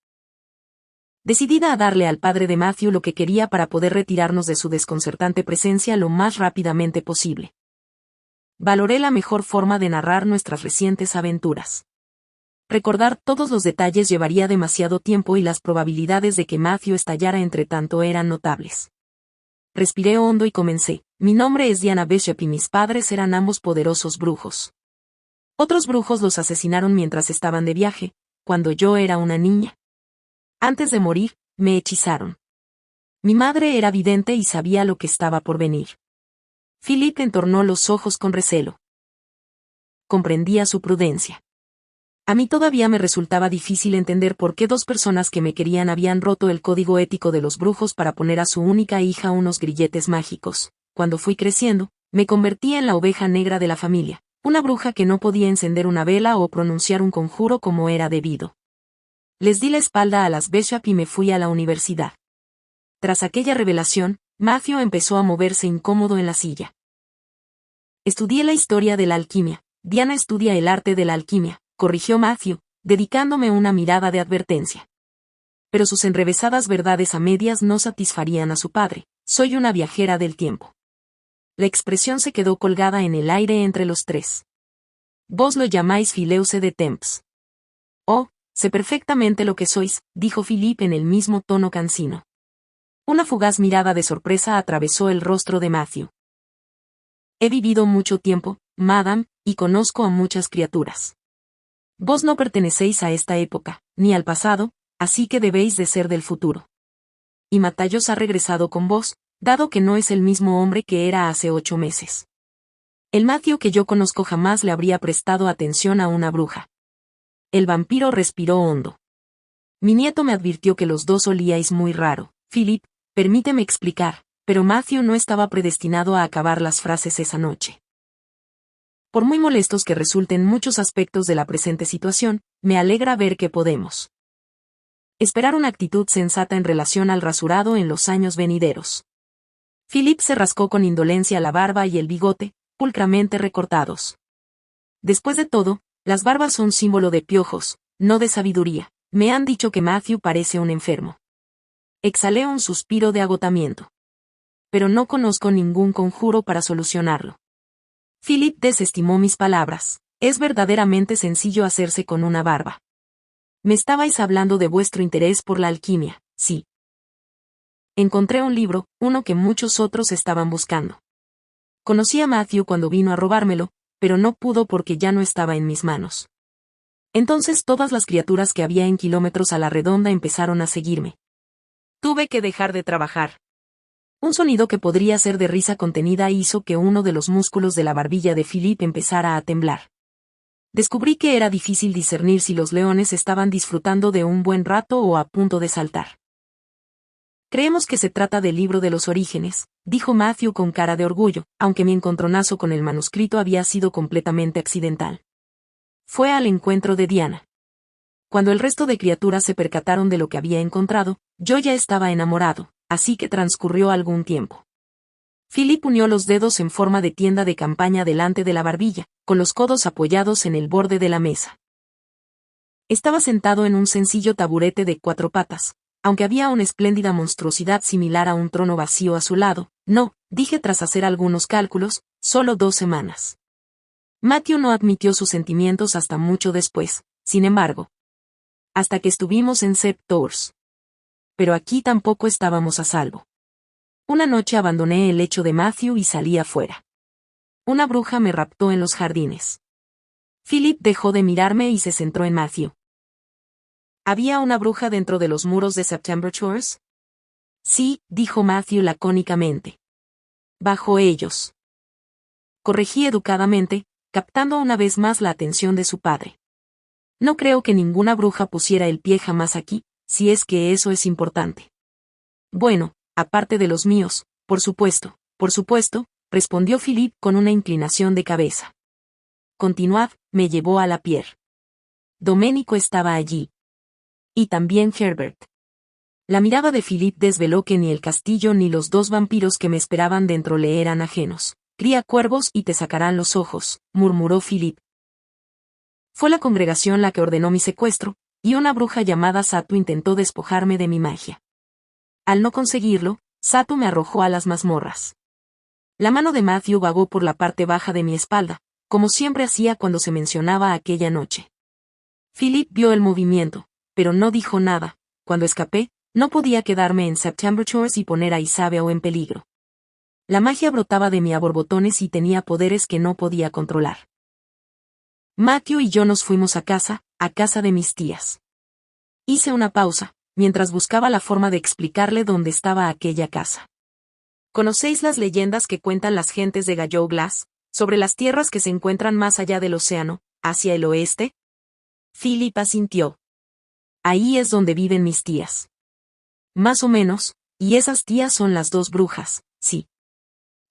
Decidida a darle al padre de Matthew lo que quería para poder retirarnos de su desconcertante presencia lo más rápidamente posible. Valoré la mejor forma de narrar nuestras recientes aventuras. Recordar todos los detalles llevaría demasiado tiempo y las probabilidades de que Matthew estallara entre tanto eran notables. Respiré hondo y comencé. Mi nombre es Diana Bishop y mis padres eran ambos poderosos brujos. Otros brujos los asesinaron mientras estaban de viaje, cuando yo era una niña. Antes de morir, me hechizaron. Mi madre era vidente y sabía lo que estaba por venir. Philip entornó los ojos con recelo. Comprendía su prudencia. A mí todavía me resultaba difícil entender por qué dos personas que me querían habían roto el código ético de los brujos para poner a su única hija unos grilletes mágicos. Cuando fui creciendo, me convertí en la oveja negra de la familia, una bruja que no podía encender una vela o pronunciar un conjuro como era debido. Les di la espalda a las Bishop y me fui a la universidad. Tras aquella revelación, Matthew empezó a moverse incómodo en la silla. Estudié la historia de la alquimia. Diana estudia el arte de la alquimia, corrigió Matthew, dedicándome una mirada de advertencia. Pero sus enrevesadas verdades a medias no satisfarían a su padre. Soy una viajera del tiempo. La expresión se quedó colgada en el aire entre los tres. Vos lo llamáis Fileuce de Temps. Oh, sé perfectamente lo que sois, dijo Philip en el mismo tono cansino. Una fugaz mirada de sorpresa atravesó el rostro de Matthew. He vivido mucho tiempo, madame, y conozco a muchas criaturas. Vos no pertenecéis a esta época, ni al pasado, así que debéis de ser del futuro. Y Matthäus ha regresado con vos, dado que no es el mismo hombre que era hace 8 meses. El Matthew que yo conozco jamás le habría prestado atención a una bruja. El vampiro respiró hondo. Mi nieto me advirtió que los dos olíais muy raro. Philip, permíteme explicar, pero Matthew no estaba predestinado a acabar las frases esa noche. Por muy molestos que resulten muchos aspectos de la presente situación, me alegra ver que podemos esperar una actitud sensata en relación al rasurado en los años venideros. Philip se rascó con indolencia la barba y el bigote, pulcramente recortados. Después de todo, las barbas son símbolo de piojos, no de sabiduría. Me han dicho que Matthew parece un enfermo. Exhalé un suspiro de agotamiento. Pero no conozco ningún conjuro para solucionarlo. Philip desestimó mis palabras. Es verdaderamente sencillo hacerse con una barba. Me estabais hablando de vuestro interés por la alquimia, sí. Encontré un libro, uno que muchos otros estaban buscando. Conocí a Matthew cuando vino a robármelo, pero no pudo porque ya no estaba en mis manos. Entonces todas las criaturas que había en kilómetros a la redonda empezaron a seguirme. Tuve que dejar de trabajar. Un sonido que podría ser de risa contenida hizo que uno de los músculos de la barbilla de Philip empezara a temblar. Descubrí que era difícil discernir si los leones estaban disfrutando de un buen rato o a punto de saltar. Creemos que se trata del libro de los orígenes, dijo Matthew con cara de orgullo, aunque mi encontronazo con el manuscrito había sido completamente accidental. Fue al encuentro de Diana. Cuando el resto de criaturas se percataron de lo que había encontrado, yo ya estaba enamorado, así que transcurrió algún tiempo. Philip unió los dedos en forma de tienda de campaña delante de la barbilla, con los codos apoyados en el borde de la mesa. Estaba sentado en un sencillo taburete de 4 patas, aunque había una espléndida monstruosidad similar a un trono vacío a su lado. No, dije tras hacer algunos cálculos, solo 2 semanas. Matthew no admitió sus sentimientos hasta mucho después, sin embargo. Hasta que estuvimos en Sept Tours. Pero aquí tampoco estábamos a salvo. Una noche abandoné el lecho de Matthew y salí afuera. Una bruja me raptó en los jardines. Philip dejó de mirarme y se centró en Matthew. ¿Había una bruja dentro de los muros de September Tours? Sí, dijo Matthew lacónicamente. Bajo ellos. Corregí educadamente, captando una vez más la atención de su padre. No creo que ninguna bruja pusiera el pie jamás aquí, si es que eso es importante. Bueno, aparte de los míos, por supuesto, respondió Philip con una inclinación de cabeza. Continuad, me llevó a la pier. Doménico estaba allí. Y también Herbert. La mirada de Philip desveló que ni el castillo ni los dos vampiros que me esperaban dentro le eran ajenos. Cría cuervos y te sacarán los ojos, murmuró Philip. Fue la congregación la que ordenó mi secuestro, y una bruja llamada Satu intentó despojarme de mi magia. Al no conseguirlo, Satu me arrojó a las mazmorras. La mano de Matthew vagó por la parte baja de mi espalda, como siempre hacía cuando se mencionaba aquella noche. Philip vio el movimiento, pero no dijo nada. Cuando escapé, no podía quedarme en September Shores y poner a Isabel en peligro. La magia brotaba de mí a borbotones y tenía poderes que no podía controlar. Matthew y yo nos fuimos a casa de mis tías. Hice una pausa, mientras buscaba la forma de explicarle dónde estaba aquella casa. ¿Conocéis las leyendas que cuentan las gentes de Gallow Glass, sobre las tierras que se encuentran más allá del océano, hacia el oeste? Philip asintió. Ahí es donde viven mis tías. Más o menos, y esas tías son las dos brujas, sí.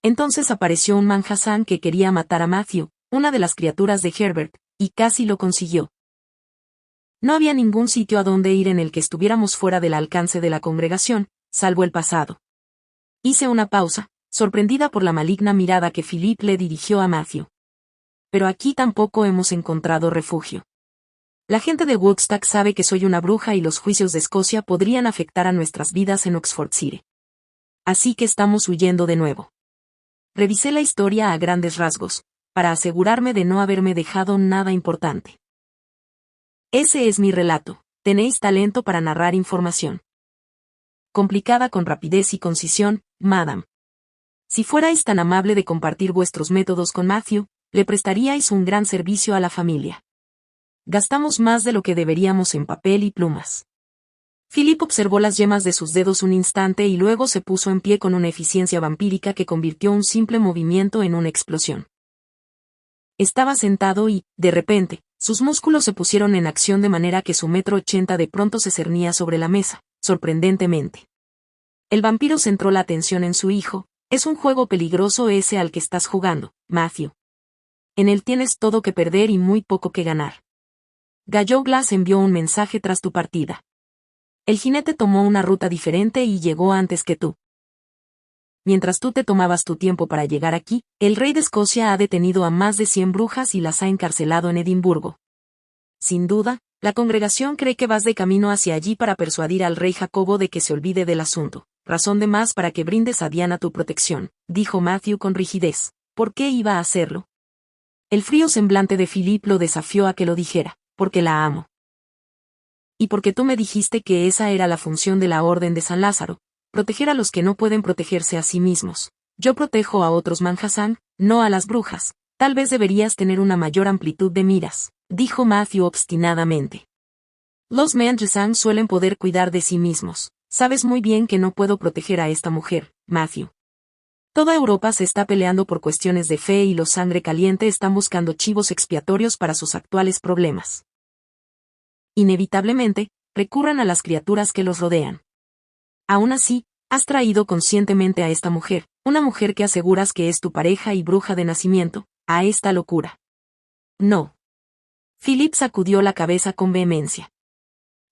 Entonces apareció un Manhassan que quería matar a Matthew, una de las criaturas de Herbert, y casi lo consiguió. No había ningún sitio a donde ir en el que estuviéramos fuera del alcance de la congregación, salvo el pasado. Hice una pausa, sorprendida por la maligna mirada que Philip le dirigió a Matthew. Pero aquí tampoco hemos encontrado refugio. La gente de Woodstock sabe que soy una bruja y los juicios de Escocia podrían afectar a nuestras vidas en Oxfordshire. Así que estamos huyendo de nuevo. Revisé la historia a grandes rasgos, para asegurarme de no haberme dejado nada importante. Ese es mi relato. Tenéis talento para narrar información. Complicada con rapidez y concisión, madame. Si fuerais tan amable de compartir vuestros métodos con Matthew, le prestaríais un gran servicio a la familia. Gastamos más de lo que deberíamos en papel y plumas. Philip observó las yemas de sus dedos un instante y luego se puso en pie con una eficiencia vampírica que convirtió un simple movimiento en una explosión. Estaba sentado y, de repente, sus músculos se pusieron en acción de manera que su 1,80 m de pronto se cernía sobre la mesa, sorprendentemente. El vampiro centró la atención en su hijo. Es un juego peligroso ese al que estás jugando, Matthew. En él tienes todo que perder y muy poco que ganar. Gallow Glass envió un mensaje tras tu partida. El jinete tomó una ruta diferente y llegó antes que tú. Mientras tú te tomabas tu tiempo para llegar aquí, el rey de Escocia ha detenido a más de 100 brujas y las ha encarcelado en Edimburgo. Sin duda, la congregación cree que vas de camino hacia allí para persuadir al rey Jacobo de que se olvide del asunto. Razón de más para que brindes a Diana tu protección, dijo Matthew con rigidez. ¿Por qué iba a hacerlo? El frío semblante de Philip lo desafió a que lo dijera. Porque la amo. Y porque tú me dijiste que esa era la función de la Orden de San Lázaro, proteger a los que no pueden protegerse a sí mismos. Yo protejo a otros Manhassan, no a las brujas. Tal vez deberías tener una mayor amplitud de miras, dijo Matthew obstinadamente. Los Manhassan suelen poder cuidar de sí mismos. Sabes muy bien que no puedo proteger a esta mujer, Matthew. Toda Europa se está peleando por cuestiones de fe y los sangre caliente están buscando chivos expiatorios para sus actuales problemas. Inevitablemente, recurran a las criaturas que los rodean. Aún así, has traído conscientemente a esta mujer, una mujer que aseguras que es tu pareja y bruja de nacimiento, a esta locura. No. Philip sacudió la cabeza con vehemencia.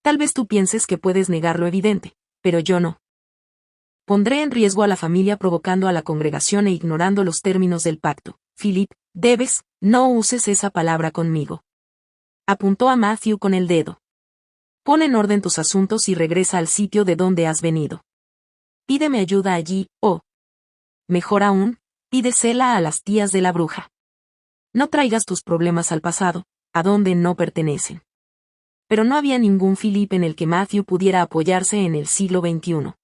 Tal vez tú pienses que puedes negar lo evidente, pero yo no. Pondré en riesgo a la familia provocando a la congregación e ignorando los términos del pacto. Philip, no uses esa palabra conmigo. Apuntó a Matthew con el dedo. Pon en orden tus asuntos y regresa al sitio de donde has venido. Pídeme ayuda allí, o, mejor aún, pídesela a las tías de la bruja. No traigas tus problemas al pasado, a donde no pertenecen. Pero no había ningún Philip en el que Matthew pudiera apoyarse en el siglo XXI.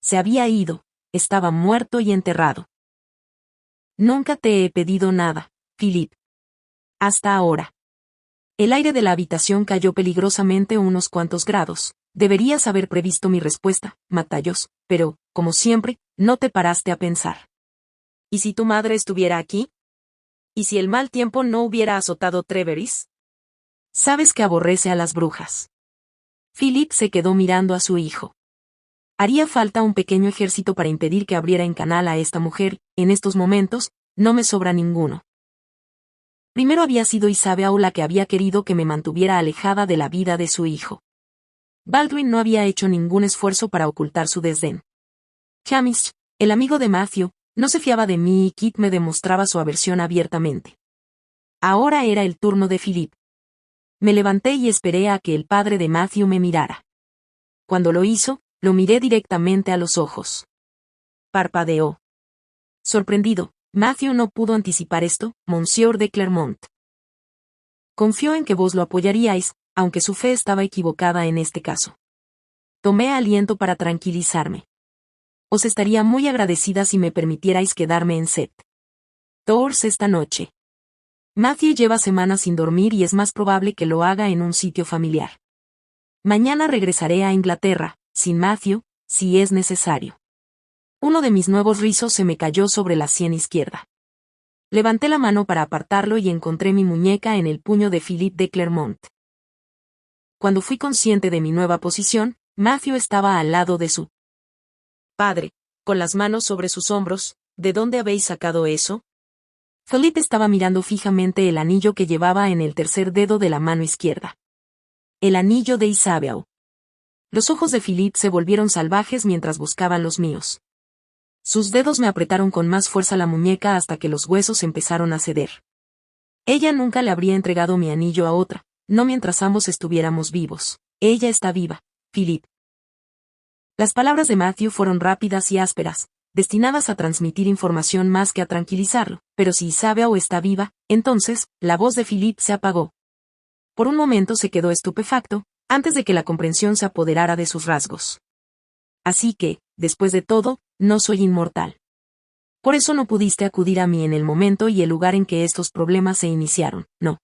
Se había ido, estaba muerto y enterrado. Nunca te he pedido nada, Philip. Hasta ahora. El aire de la habitación cayó peligrosamente unos cuantos grados. Deberías haber previsto mi respuesta, Matayos, pero, como siempre, no te paraste a pensar. ¿Y si tu madre estuviera aquí? ¿Y si el mal tiempo no hubiera azotado Treveris? Sabes que aborrece a las brujas. Philip se quedó mirando a su hijo. Haría falta un pequeño ejército para impedir que abriera en canal a esta mujer. En estos momentos, no me sobra ninguno. Primero había sido Isabeau la que había querido que me mantuviera alejada de la vida de su hijo. Baldwin no había hecho ningún esfuerzo para ocultar su desdén. Hamish, el amigo de Matthew, no se fiaba de mí y Kit me demostraba su aversión abiertamente. Ahora era el turno de Philip. Me levanté y esperé a que el padre de Matthew me mirara. Cuando lo hizo, lo miré directamente a los ojos. Parpadeó. Sorprendido, Matthew no pudo anticipar esto, Monsieur de Clermont. Confió en que vos lo apoyaríais, aunque su fe estaba equivocada en este caso. Tomé aliento para tranquilizarme. Os estaría muy agradecida si me permitierais quedarme en St. Thors esta noche. Matthew lleva semanas sin dormir y es más probable que lo haga en un sitio familiar. Mañana regresaré a Inglaterra, sin Matthew, si es necesario. Uno de mis nuevos rizos se me cayó sobre la sien izquierda. Levanté la mano para apartarlo y encontré mi muñeca en el puño de Philip de Clermont. Cuando fui consciente de mi nueva posición, Matthew estaba al lado de su padre, con las manos sobre sus hombros. ¿De dónde habéis sacado eso? Philip estaba mirando fijamente el anillo que llevaba en el tercer dedo de la mano izquierda. El anillo de Isabeau. Los ojos de Philip se volvieron salvajes mientras buscaban los míos. Sus dedos me apretaron con más fuerza la muñeca hasta que los huesos empezaron a ceder. Ella nunca le habría entregado mi anillo a otra, no mientras ambos estuviéramos vivos. Ella está viva, Philip. Las palabras de Matthew fueron rápidas y ásperas, destinadas a transmitir información más que a tranquilizarlo, pero si Isabeau está viva, entonces, la voz de Philip se apagó. Por un momento se quedó estupefacto, antes de que la comprensión se apoderara de sus rasgos. Así que, después de todo, no soy inmortal. Por eso no pudiste acudir a mí en el momento y el lugar en que estos problemas se iniciaron, no.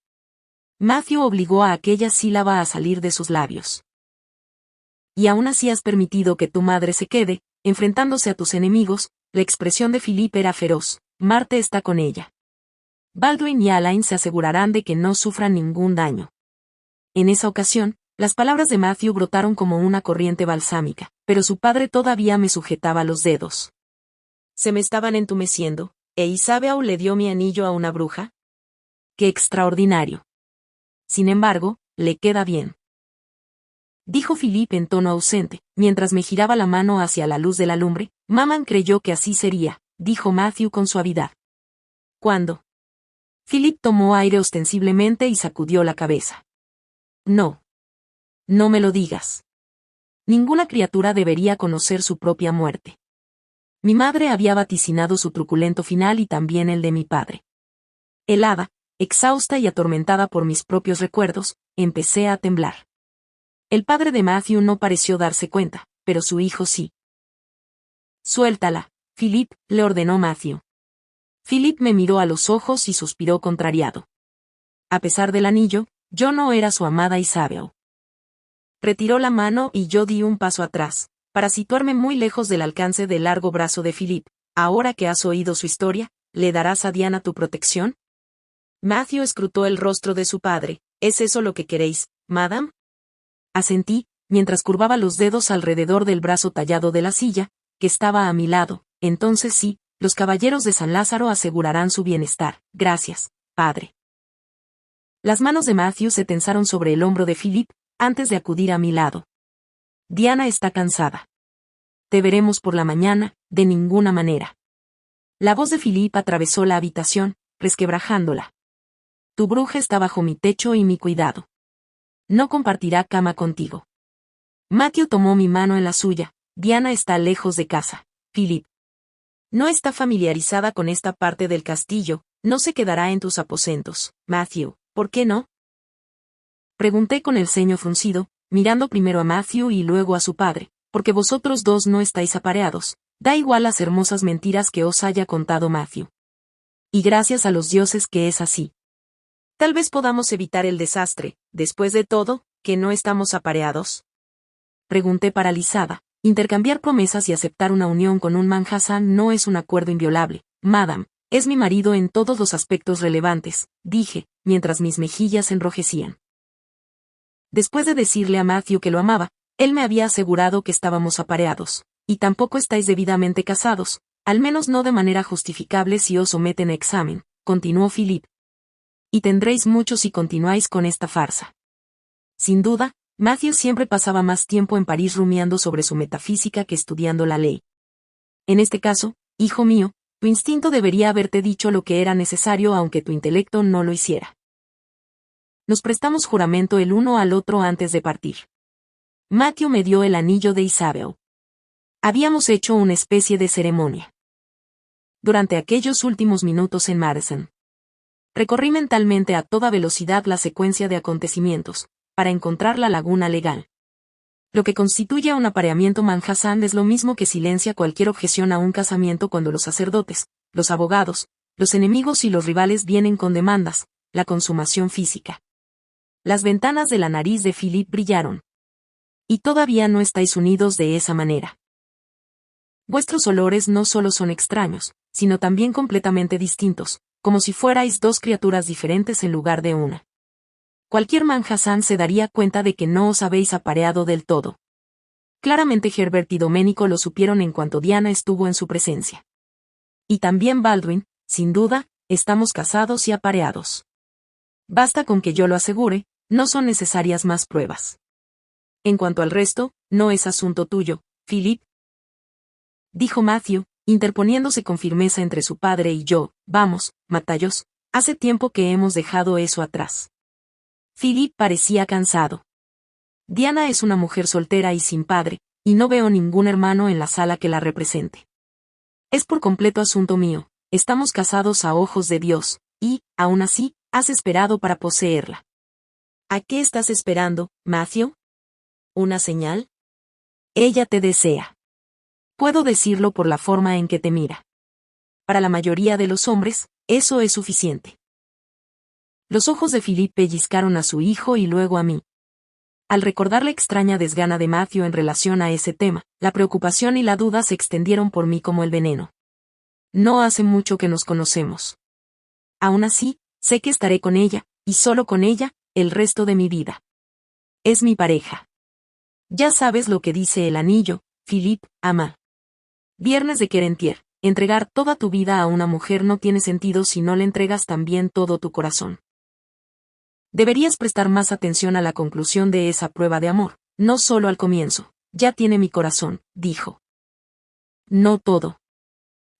Matthew obligó a aquella sílaba a salir de sus labios. Y aún así has permitido que tu madre se quede, enfrentándose a tus enemigos. La expresión de Philip era feroz. Marte está con ella. Baldwin y Alain se asegurarán de que no sufran ningún daño. En esa ocasión, las palabras de Matthew brotaron como una corriente balsámica, pero su padre todavía me sujetaba los dedos. Se me estaban entumeciendo. ¿E Isabeau le dio mi anillo a una bruja? ¡Qué extraordinario! Sin embargo, le queda bien. Dijo Philip en tono ausente, mientras me giraba la mano hacia la luz de la lumbre. Maman creyó que así sería, dijo Matthew con suavidad. ¿Cuándo? Philip tomó aire ostensiblemente y sacudió la cabeza. No. No me lo digas. Ninguna criatura debería conocer su propia muerte. Mi madre había vaticinado su truculento final y también el de mi padre. Helada, exhausta y atormentada por mis propios recuerdos, empecé a temblar. El padre de Matthew no pareció darse cuenta, pero su hijo sí. Suéltala, Philip, le ordenó Matthew. Philip me miró a los ojos y suspiró contrariado. A pesar del anillo, yo no era su amada Isabeau. Retiró la mano y yo di un paso atrás, para situarme muy lejos del alcance del largo brazo de Philip. Ahora que has oído su historia, ¿le darás a Diana tu protección? Matthew escrutó el rostro de su padre. ¿Es eso lo que queréis, madame? Asentí, mientras curvaba los dedos alrededor del brazo tallado de la silla, que estaba a mi lado. Entonces sí, los caballeros de San Lázaro asegurarán su bienestar. Gracias, padre. Las manos de Matthew se tensaron sobre el hombro de Philip, antes de acudir a mi lado. Diana está cansada. Te veremos por la mañana, de ninguna manera. La voz de Philip atravesó la habitación, resquebrajándola. Tu bruja está bajo mi techo y mi cuidado. No compartirá cama contigo. Matthew tomó mi mano en la suya. Diana está lejos de casa, Philip. No está familiarizada con esta parte del castillo, no se quedará en tus aposentos, Matthew, ¿por qué no? Pregunté con el ceño fruncido, mirando primero a Matthew y luego a su padre, porque vosotros dos no estáis apareados. Da igual las hermosas mentiras que os haya contado Matthew. Y gracias a los dioses que es así. Tal vez podamos evitar el desastre, después de todo, que no estamos apareados. Pregunté paralizada. Intercambiar promesas y aceptar una unión con un Manhassan no es un acuerdo inviolable, madame. Es mi marido en todos los aspectos relevantes, dije, mientras mis mejillas enrojecían. Después de decirle a Matthew que lo amaba, Él me había asegurado que estábamos apareados, y tampoco estáis debidamente casados, al menos no de manera justificable si os someten a examen, continuó Philip. Y tendréis mucho si continuáis con esta farsa. Sin duda, Matthew siempre pasaba más tiempo en París rumiando sobre su metafísica que estudiando la ley. En este caso, hijo mío, tu instinto debería haberte dicho lo que era necesario aunque tu intelecto no lo hiciera. Nos prestamos juramento el uno al otro antes de partir. Matthew me dio el anillo de Isabel. Habíamos hecho una especie de ceremonia. Durante aquellos últimos minutos en Madison, recorrí mentalmente a toda velocidad la secuencia de acontecimientos, para encontrar la laguna legal. Lo que constituye un apareamiento Manhassan es lo mismo que silencia cualquier objeción a un casamiento cuando los sacerdotes, los abogados, los enemigos y los rivales vienen con demandas, la consumación física. Las ventanas de la nariz de Philip brillaron. Y todavía no estáis unidos de esa manera. Vuestros olores no solo son extraños, sino también completamente distintos, como si fuerais dos criaturas diferentes en lugar de una. Cualquier Manhassan se daría cuenta de que no os habéis apareado del todo. Claramente Herbert y Domenico lo supieron en cuanto Diana estuvo en su presencia. Y también Baldwin, sin duda, estamos casados y apareados. Basta con que yo lo asegure, no son necesarias más pruebas. En cuanto al resto, no es asunto tuyo, Philip, dijo Matthew, interponiéndose con firmeza entre su padre y yo. Vamos, Matayos, hace tiempo que hemos dejado eso atrás. Philip parecía cansado. Diana es una mujer soltera y sin padre, y no veo ningún hermano en la sala que la represente. Es por completo asunto mío, estamos casados a ojos de Dios, y, aún así, has esperado para poseerla. ¿A qué estás esperando, Matthew? ¿Una señal? Ella te desea. Puedo decirlo por la forma en que te mira. Para la mayoría de los hombres, eso es suficiente. Los ojos de Philip pellizcaron a su hijo y luego a mí. Al recordar la extraña desgana de Matthew en relación a ese tema, la preocupación y la duda se extendieron por mí como el veneno. No hace mucho que nos conocemos. Aún así, sé que estaré con ella, y solo con ella, el resto de mi vida. Es mi pareja. Ya sabes lo que dice el anillo, Philip, ama. Viernes de Querentier, entregar toda tu vida a una mujer no tiene sentido si no le entregas también todo tu corazón. Deberías prestar más atención a la conclusión de esa prueba de amor, no solo al comienzo. Ya tiene mi corazón, dijo. No todo.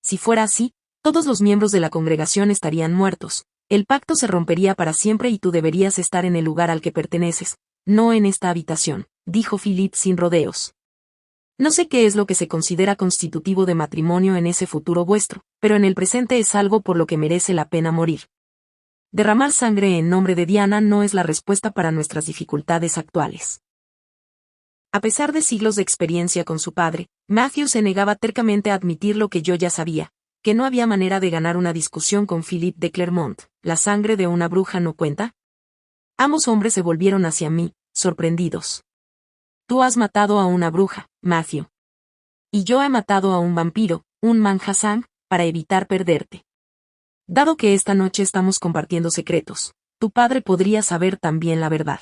Si fuera así, todos los miembros de la congregación estarían muertos, el pacto se rompería para siempre y tú deberías estar en el lugar al que perteneces, no en esta habitación, dijo Philip sin rodeos. No sé qué es lo que se considera constitutivo de matrimonio en ese futuro vuestro, pero en el presente es algo por lo que merece la pena morir. Derramar sangre en nombre de Diana no es la respuesta para nuestras dificultades actuales. A pesar de siglos de experiencia con su padre, Matthew se negaba tercamente a admitir lo que yo ya sabía, que no había manera de ganar una discusión con Philip de Clermont. ¿La sangre de una bruja no cuenta? Ambos hombres se volvieron hacia mí, sorprendidos. Tú has matado a una bruja, Matthew. Y yo he matado a un vampiro, un Manhassan, para evitar perderte. Dado que esta noche estamos compartiendo secretos, tu padre podría saber también la verdad.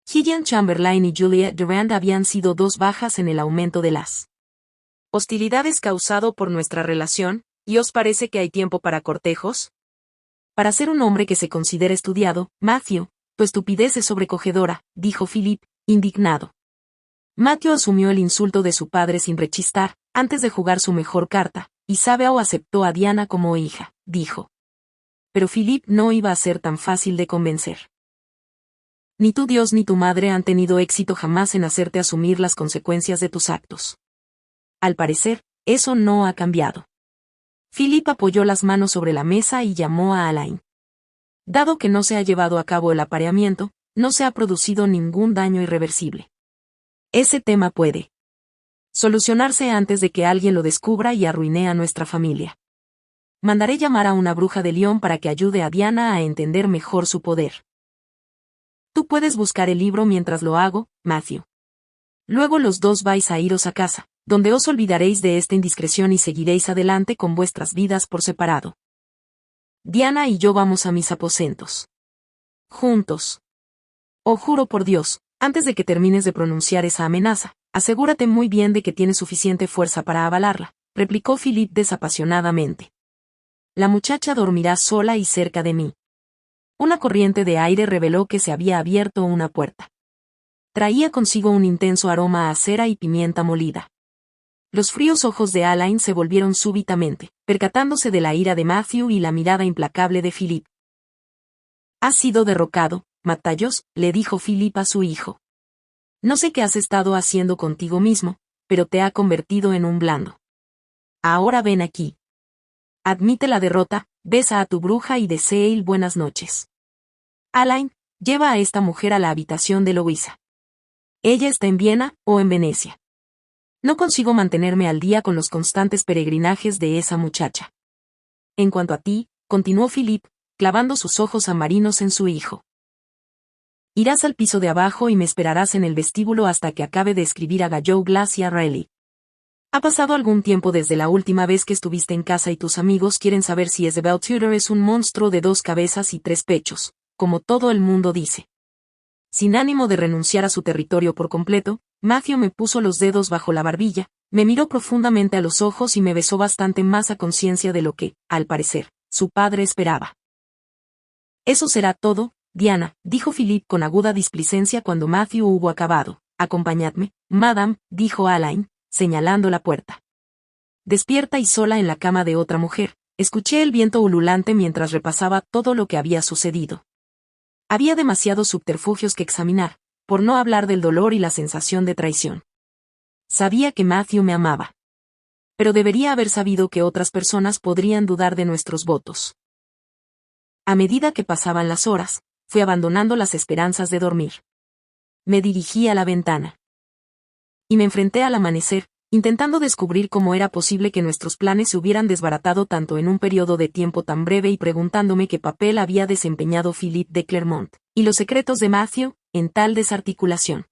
Gillian Chamberlain y Julia Durand habían sido dos bajas en el aumento de las hostilidades causado por nuestra relación, ¿y os parece que hay tiempo para cortejos? Para ser un hombre que se considera estudiado, Matthew, tu estupidez es sobrecogedora, dijo Philip, indignado. Matthew asumió el insulto de su padre sin rechistar, antes de jugar su mejor carta. Isabel aceptó a Diana como hija, dijo. Pero Philip no iba a ser tan fácil de convencer. Ni tu Dios ni tu madre han tenido éxito jamás en hacerte asumir las consecuencias de tus actos. Al parecer, eso no ha cambiado. Philip apoyó las manos sobre la mesa y llamó a Alain. Dado que no se ha llevado a cabo el apareamiento, no se ha producido ningún daño irreversible. Ese tema puede solucionarse antes de que alguien lo descubra y arruine a nuestra familia. Mandaré llamar a una bruja de Lyon para que ayude a Diana a entender mejor su poder. Tú puedes buscar el libro mientras lo hago, Matthew. Luego los dos vais a iros a casa, donde os olvidaréis de esta indiscreción y seguiréis adelante con vuestras vidas por separado. Diana y yo vamos a mis aposentos. Juntos. Oh, juro por Dios, Antes de que termines de pronunciar esa amenaza, asegúrate muy bien de que tienes suficiente fuerza para avalarla, replicó Philip desapasionadamente. La muchacha dormirá sola y cerca de mí. Una corriente de aire reveló que se había abierto una puerta. Traía consigo un intenso aroma a cera y pimienta molida. Los fríos ojos de Alain se volvieron súbitamente, percatándose de la ira de Matthew y la mirada implacable de Philip. «Has sido derrocado, Mattallos», le dijo Philip a su hijo. «No sé qué has estado haciendo contigo mismo, pero te ha convertido en un blando. Ahora ven aquí. Admite la derrota, besa a tu bruja y deséele buenas noches. Alain, lleva a esta mujer a la habitación de Louisa. Ella está en Viena o en Venecia. No consigo mantenerme al día con los constantes peregrinajes de esa muchacha. En cuanto a ti», continuó Philip, clavando sus ojos amarinos en su hijo. «Irás al piso de abajo y me esperarás en el vestíbulo hasta que acabe de escribir a Gallo Glass y a Riley. Ha pasado algún tiempo desde la última vez que estuviste en casa y tus amigos quieren saber si Isabel Tudor es un monstruo de 2 cabezas y 3 pechos, como todo el mundo dice». Sin ánimo de renunciar a su territorio por completo, Matthew me puso los dedos bajo la barbilla, me miró profundamente a los ojos y me besó bastante más a conciencia de lo que, al parecer, su padre esperaba. «Eso será todo, Diana», dijo Philip con aguda displicencia cuando Matthew hubo acabado. «Acompañadme, madame», dijo Alain, señalando la puerta. Despierta y sola en la cama de otra mujer, escuché el viento ululante mientras repasaba todo lo que había sucedido. Había demasiados subterfugios que examinar, por no hablar del dolor y la sensación de traición. Sabía que Matthew me amaba. Pero debería haber sabido que otras personas podrían dudar de nuestros votos. A medida que pasaban las horas, fui abandonando las esperanzas de dormir. Me dirigí a la ventana. Y me enfrenté al amanecer, intentando descubrir cómo era posible que nuestros planes se hubieran desbaratado tanto en un periodo de tiempo tan breve y preguntándome qué papel había desempeñado Philip de Clermont, y los secretos de Matthew, en tal desarticulación.